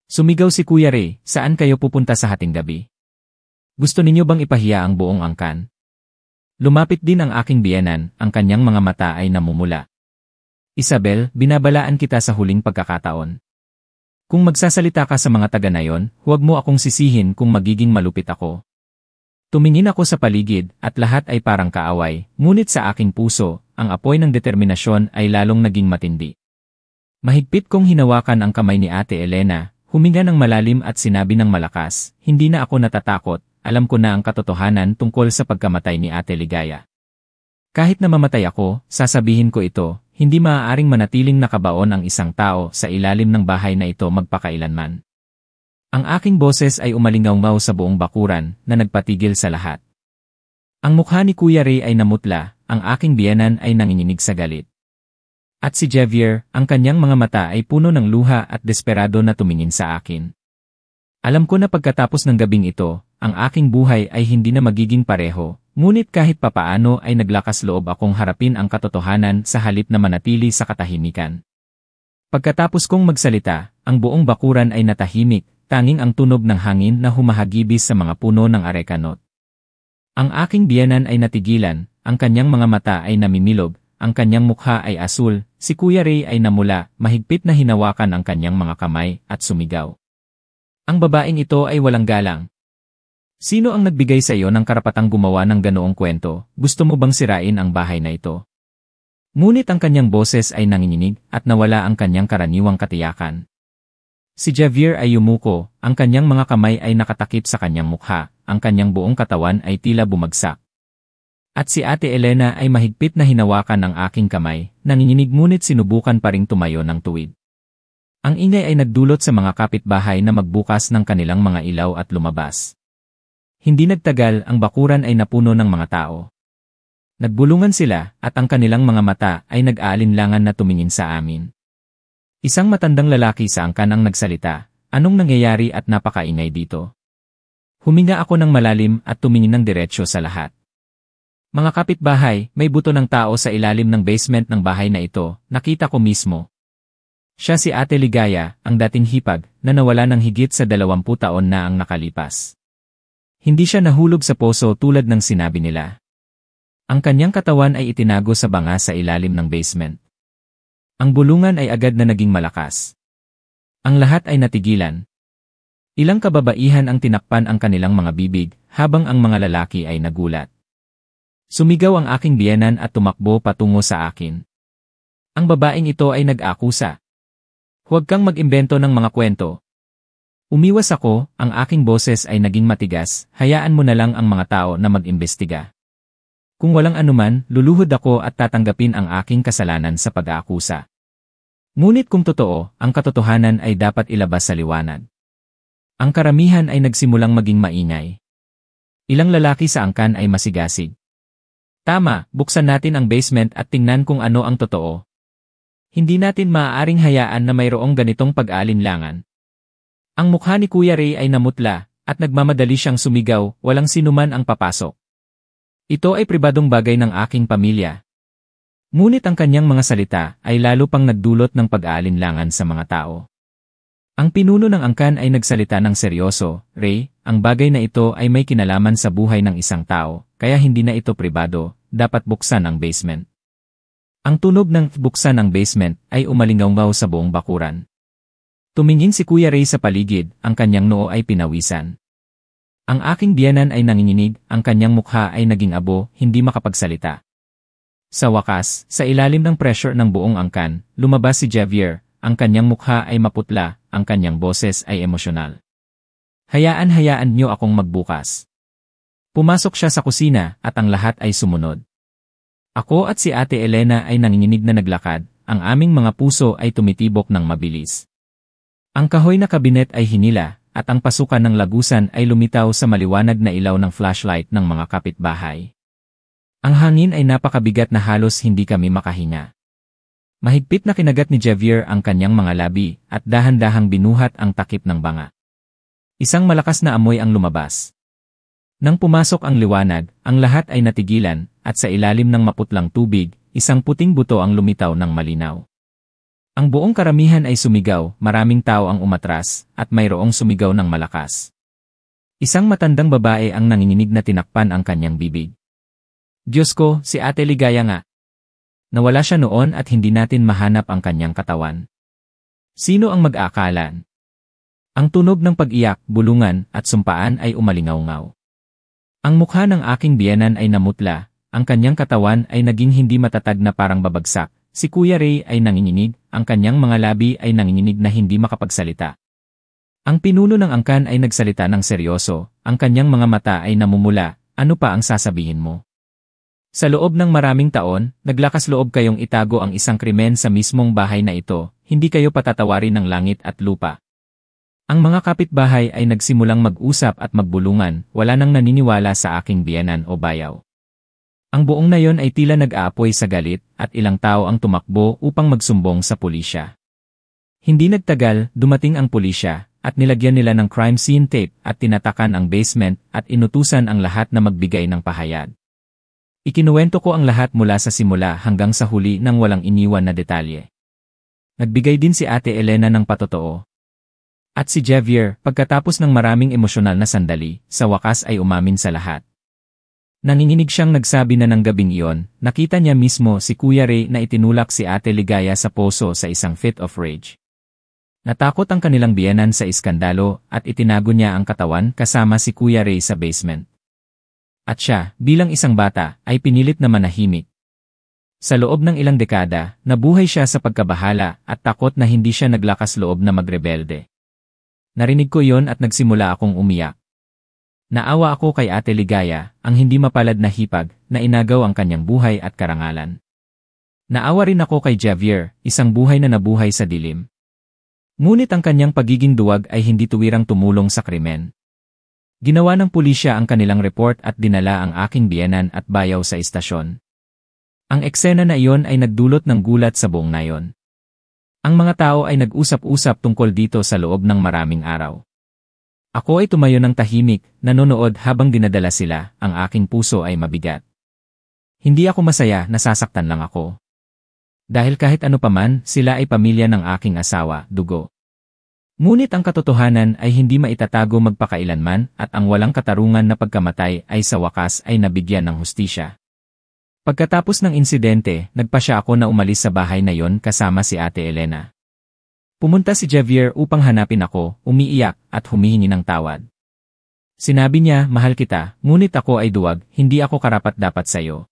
Sumigaw si Kuya Ray, saan kayo pupunta sa hating gabi? Gusto ninyo bang ipahiya ang buong angkan? Lumapit din ang aking biyenan, ang kanyang mga mata ay namumula. Isabel, binabalaan kita sa huling pagkakataon. Kung magsasalita ka sa mga taga na yon, huwag mo akong sisihin kung magiging malupit ako. Tumingin ako sa paligid at lahat ay parang kaaway, ngunit sa aking puso, ang apoy ng determinasyon ay lalong naging matindi. Mahigpit kong hinawakan ang kamay ni Ate Elena, huminga ng malalim at sinabi ng malakas, hindi na ako natatakot. Alam ko na ang katotohanan tungkol sa pagkamatay ni Ate Ligaya. Kahit na mamatay ako, sasabihin ko ito, hindi maaaring manatiling nakabaon ang isang tao sa ilalim ng bahay na ito magpakailanman. Ang aking boses ay umalingaw sa buong bakuran na nagpatigil sa lahat. Ang mukha ni Kuya Ray ay namutla, ang aking biyenan ay nanginginig sa galit. At si Javier, ang kanyang mga mata ay puno ng luha at desperado na tumingin sa akin. Alam ko na pagkatapos ng gabing ito, ang aking buhay ay hindi na magiging pareho, ngunit kahit papaano ay naglakas loob akong harapin ang katotohanan sa halip na manatili sa katahimikan. Pagkatapos kong magsalita, ang buong bakuran ay natahimik, tanging ang tunog ng hangin na humahagibis sa mga puno ng arekanot. Ang aking biyenan ay natigilan, ang kanyang mga mata ay namimilog, ang kanyang mukha ay asul, si Kuya Ray ay namula, mahigpit na hinawakan ang kanyang mga kamay at sumigaw. Ang babaeng ito ay walang galang. Sino ang nagbigay sa iyo ng karapatang gumawa ng ganoong kwento? Gusto mo bang sirain ang bahay na ito? Ngunit ang kanyang boses ay nanginginig at nawala ang kanyang karaniwang katiyakan. Si Javier ay yumuko, ang kanyang mga kamay ay nakatakip sa kanyang mukha, ang kanyang buong katawan ay tila bumagsak. At si Ate Elena ay mahigpit na hinawakan ang aking kamay, nanginginig ngunit sinubukan pa ring tumayo ng tuwid. Ang ingay ay nagdulot sa mga kapitbahay na magbukas ng kanilang mga ilaw at lumabas. Hindi nagtagal, ang bakuran ay napuno ng mga tao. Nagbulungan sila, at ang kanilang mga mata ay nag-aalinlangan na tumingin sa amin. Isang matandang lalaki sa angkan ang nagsalita, anong nangyayari at napakaingay dito? Huminga ako ng malalim at tumingin ng diretsyo sa lahat. Mga kapitbahay, may buto ng tao sa ilalim ng basement ng bahay na ito, nakita ko mismo. Siya si Ate Ligaya, ang dating hipag, na nawala ng higit sa 20 taon na ang nakalipas. Hindi siya nahulog sa poso tulad ng sinabi nila. Ang kanyang katawan ay itinago sa banga sa ilalim ng basement. Ang bulungan ay agad na naging malakas. Ang lahat ay natigilan. Ilang kababaihan ang tinakpan ang kanilang mga bibig, habang ang mga lalaki ay nagulat. Sumigaw ang aking biyenan at tumakbo patungo sa akin. Ang babaeng ito ay nag-akusa. Huwag kang mag-imbento ng mga kwento. Umiwas ako, ang aking boses ay naging matigas, hayaan mo na lang ang mga tao na mag-imbestiga. Kung walang anuman, luluhod ako at tatanggapin ang aking kasalanan sa pag-aakusa. Ngunit kung totoo, ang katotohanan ay dapat ilabas sa liwanag. Ang karamihan ay nagsimulang maging maingay. Ilang lalaki sa angkan ay masigasig. Tama, buksan natin ang basement at tingnan kung ano ang totoo. Hindi natin maaaring hayaan na mayroong ganitong pag-aalinlangan. Ang mukha ni Kuya Ray ay namutla, at nagmamadali siyang sumigaw, walang sinuman ang papasok. Ito ay pribadong bagay ng aking pamilya. Ngunit ang kanyang mga salita ay lalo pang nagdulot ng pag-aalinlangan sa mga tao. Ang pinuno ng angkan ay nagsalita ng seryoso, Ray, ang bagay na ito ay may kinalaman sa buhay ng isang tao, kaya hindi na ito pribado, dapat buksan ang basement. Ang tunog ng buksan ng basement ay umalingaw sa buong bakuran. Tumingin si Kuya Ray sa paligid, ang kanyang noo ay pinawisan. Ang aking biyenan ay nanginginig, ang kanyang mukha ay naging abo, hindi makapagsalita. Sa wakas, sa ilalim ng pressure ng buong angkan, lumabas si Javier, ang kanyang mukha ay maputla, ang kanyang boses ay emosyonal. Hayaan niyo akong magbukas. Pumasok siya sa kusina at ang lahat ay sumunod. Ako at si Ate Elena ay nanginginig na naglakad, ang aming mga puso ay tumitibok ng mabilis. Ang kahoy na kabinet ay hinila, at ang pasukan ng lagusan ay lumitaw sa maliwanag na ilaw ng flashlight ng mga kapitbahay. Ang hangin ay napakabigat na halos hindi kami makahinga. Mahigpit na kinagat ni Javier ang kanyang mga labi, at dahan-dahang binuhat ang takip ng banga. Isang malakas na amoy ang lumabas. Nang pumasok ang liwanag, ang lahat ay natigilan, at sa ilalim ng maputlang tubig, isang puting buto ang lumitaw ng malinaw. Ang buong karamihan ay sumigaw, maraming tao ang umatras, at mayroong sumigaw ng malakas. Isang matandang babae ang nanginginig na tinakpan ang kanyang bibig. Diyos ko, si Ate Ligaya nga. Nawala siya noon at hindi natin mahanap ang kanyang katawan. Sino ang mag-aakalan? Ang tunog ng pag-iyak, bulungan, at sumpaan ay umalingaw-ngaw. Ang mukha ng aking biyenan ay namutla, ang kanyang katawan ay naging hindi matatag na parang babagsak. Si Kuya Ray ay nanginginig, ang kanyang mga labi ay nanginginig na hindi makapagsalita. Ang pinuno ng angkan ay nagsalita ng seryoso, ang kanyang mga mata ay namumula, ano pa ang sasabihin mo? Sa loob ng maraming taon, naglakas loob kayong itago ang isang krimen sa mismong bahay na ito, hindi kayo patatawarin ng langit at lupa. Ang mga kapitbahay ay nagsimulang mag-usap at magbulungan, wala nang naniniwala sa aking biyenan o bayaw. Ang buong nayon ay tila nag-aapoy sa galit, at ilang tao ang tumakbo upang magsumbong sa pulisya. Hindi nagtagal, dumating ang pulisya, at nilagyan nila ng crime scene tape at tinatakan ang basement at inutusan ang lahat na magbigay ng pahayag. Ikinuwento ko ang lahat mula sa simula hanggang sa huli nang walang iniwan na detalye. Nagbigay din si Ate Elena ng patotoo. At si Javier, pagkatapos ng maraming emosyonal na sandali, sa wakas ay umamin sa lahat. Nanginginig siyang nagsabi na ng gabing iyon, nakita niya mismo si Kuya Ray na itinulak si Ate Ligaya sa poso sa isang fit of rage. Natakot ang kanilang biyenan sa iskandalo at itinago niya ang katawan kasama si Kuya Ray sa basement. At siya, bilang isang bata, ay pinilit na manahimik. Sa loob ng ilang dekada, nabuhay siya sa pagkabahala at takot na hindi siya naglakas loob na magrebelde. Narinig ko yon at nagsimula akong umiyak. Naawa ako kay Ate Ligaya, ang hindi mapalad na hipag, na inagaw ang kanyang buhay at karangalan. Naawa rin ako kay Javier, isang buhay na nabuhay sa dilim. Ngunit ang kanyang pagiging duwag ay hindi tuwirang tumulong sa krimen. Ginawa ng pulisya ang kanilang report at dinala ang aking biyenan at bayaw sa istasyon. Ang eksena na iyon ay nagdulot ng gulat sa buong nayon. Ang mga tao ay nag-usap-usap tungkol dito sa loob ng maraming araw. Ako ay tumayo ng tahimik, nanonood habang dinadala sila, ang aking puso ay mabigat. Hindi ako masaya, nasasaktan lang ako. Dahil kahit ano paman, sila ay pamilya ng aking asawa, dugo. Ngunit ang katotohanan ay hindi maitatago magpakailanman at ang walang katarungan na pagkamatay ay sa wakas ay nabigyan ng hustisya. Pagkatapos ng insidente, nagpasya ako na umalis sa bahay na yon kasama si Ate Elena. Pumunta si Javier upang hanapin ako, umiiyak at humihingi ng tawad. Sinabi niya, mahal kita, ngunit ako ay duwag, hindi ako karapat-dapat sa'yo.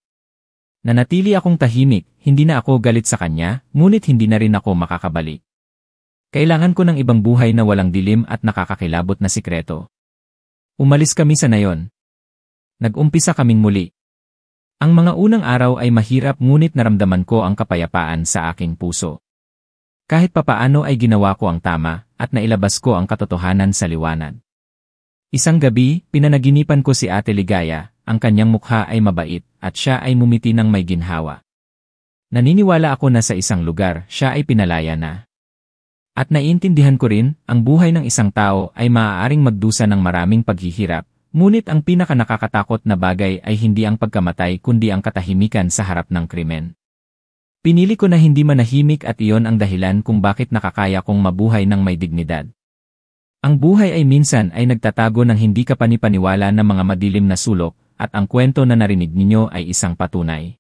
Nanatili akong tahimik, hindi na ako galit sa kanya, ngunit hindi na rin ako makakabalik. Kailangan ko ng ibang buhay na walang dilim at nakakakilabot na sikreto. Umalis kami sa nayon. Nag-umpisa kaming muli. Ang mga unang araw ay mahirap ngunit naramdaman ko ang kapayapaan sa aking puso. Kahit papaano ay ginawa ko ang tama at nailabas ko ang katotohanan sa liwanag. Isang gabi, pinanaginipan ko si Ate Ligaya, ang kanyang mukha ay mabait at siya ay mumiti ng may ginhawa. Naniniwala ako na sa isang lugar, siya ay pinalaya na. At naiintindihan ko rin, ang buhay ng isang tao ay maaaring magdusa ng maraming paghihirap. Ngunit ang pinakanakakatakot na bagay ay hindi ang pagkamatay kundi ang katahimikan sa harap ng krimen. Pinili ko na hindi manahimik at iyon ang dahilan kung bakit nakakaya kong mabuhay ng may dignidad. Ang buhay ay minsan ay nagtatago ng hindi kapanipaniwala ng mga madilim na sulok at ang kwento na narinig ninyo ay isang patunay.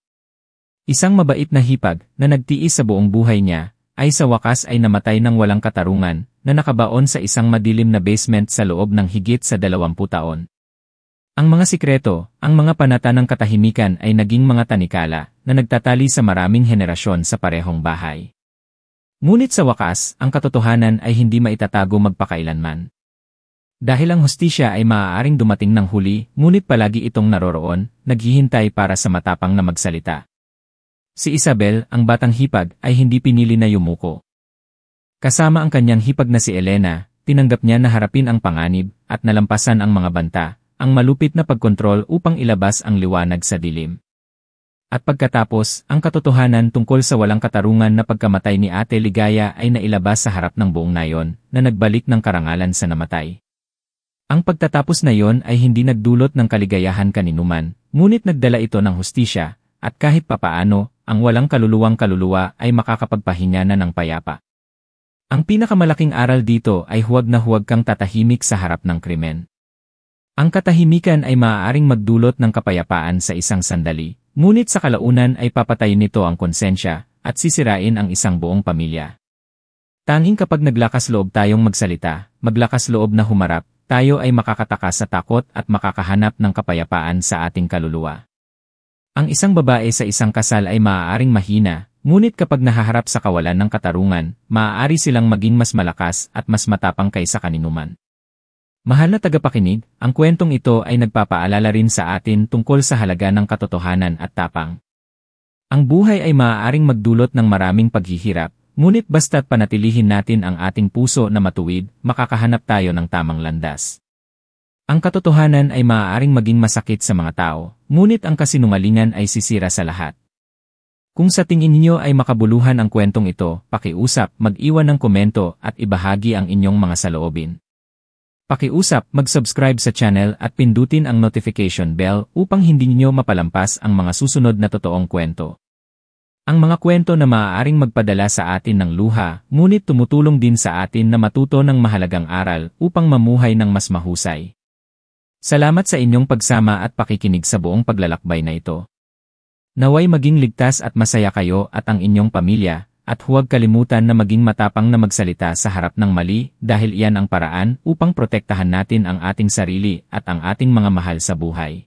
Isang mabait na hipag na nagtiis sa buong buhay niya, ay sa wakas ay namatay ng walang katarungan, na nakabaon sa isang madilim na basement sa loob ng higit sa 20 taon. Ang mga sikreto, ang mga panata ng katahimikan ay naging mga tanikala na nagtatali sa maraming henerasyon sa parehong bahay. Ngunit sa wakas, ang katotohanan ay hindi maitatago magpakailanman. Dahil ang hustisya ay maaaring dumating ng huli, ngunit palagi itong naroroon, naghihintay para sa matapang na magsalita. Si Isabel, ang batang hipag, ay hindi pinili na yumuko. Kasama ang kanyang hipag na si Elena, tinanggap niya na harapin ang panganib at nalampasan ang mga banta, ang malupit na pagkontrol upang ilabas ang liwanag sa dilim. At pagkatapos, ang katotohanan tungkol sa walang katarungan na pagkamatay ni Ate Ligaya ay nailabas sa harap ng buong nayon na nagbalik ng karangalan sa namatay. Ang pagtatapos na yon ay hindi nagdulot ng kaligayahan kaninuman, ngunit nagdala ito ng hustisya, at kahit papaano, ang walang kaluluwang kaluluwa ay makakapagpahinga na ng payapa. Ang pinakamalaking aral dito ay huwag na huwag kang tatahimik sa harap ng krimen. Ang katahimikan ay maaaring magdulot ng kapayapaan sa isang sandali, ngunit sa kalaunan ay papatayin nito ang konsensya at sisirain ang isang buong pamilya. Tanging kapag naglakas loob tayong magsalita, maglakas loob na humarap, tayo ay makakatakas sa takot at makakahanap ng kapayapaan sa ating kaluluwa. Ang isang babae sa isang kasal ay maaaring mahina, ngunit kapag nahaharap sa kawalan ng katarungan, maaari silang maging mas malakas at mas matapang kaysa kaninuman. Mahal na tagapakinig, ang kwentong ito ay nagpapaalala rin sa atin tungkol sa halaga ng katotohanan at tapang. Ang buhay ay maaaring magdulot ng maraming paghihirap, ngunit basta't panatilihin natin ang ating puso na matuwid, makakahanap tayo ng tamang landas. Ang katotohanan ay maaaring maging masakit sa mga tao, ngunit ang kasinungalingan ay sisira sa lahat. Kung sa tingin niyo ay makabuluhan ang kwentong ito, pakiusap, mag-iwan ng komento at ibahagi ang inyong mga saloobin. Pakiusap, mag-subscribe sa channel at pindutin ang notification bell upang hindi niyo mapalampas ang mga susunod na totoong kwento. Ang mga kwento na maaaring magpadala sa atin ng luha, ngunit tumutulong din sa atin na matuto ng mahalagang aral upang mamuhay ng mas mahusay. Salamat sa inyong pagsama at pakikinig sa buong paglalakbay na ito. Naway maging ligtas at masaya kayo at ang inyong pamilya, at huwag kalimutan na maging matapang na magsalita sa harap ng mali dahil iyan ang paraan upang protektahan natin ang ating sarili at ang ating mga mahal sa buhay.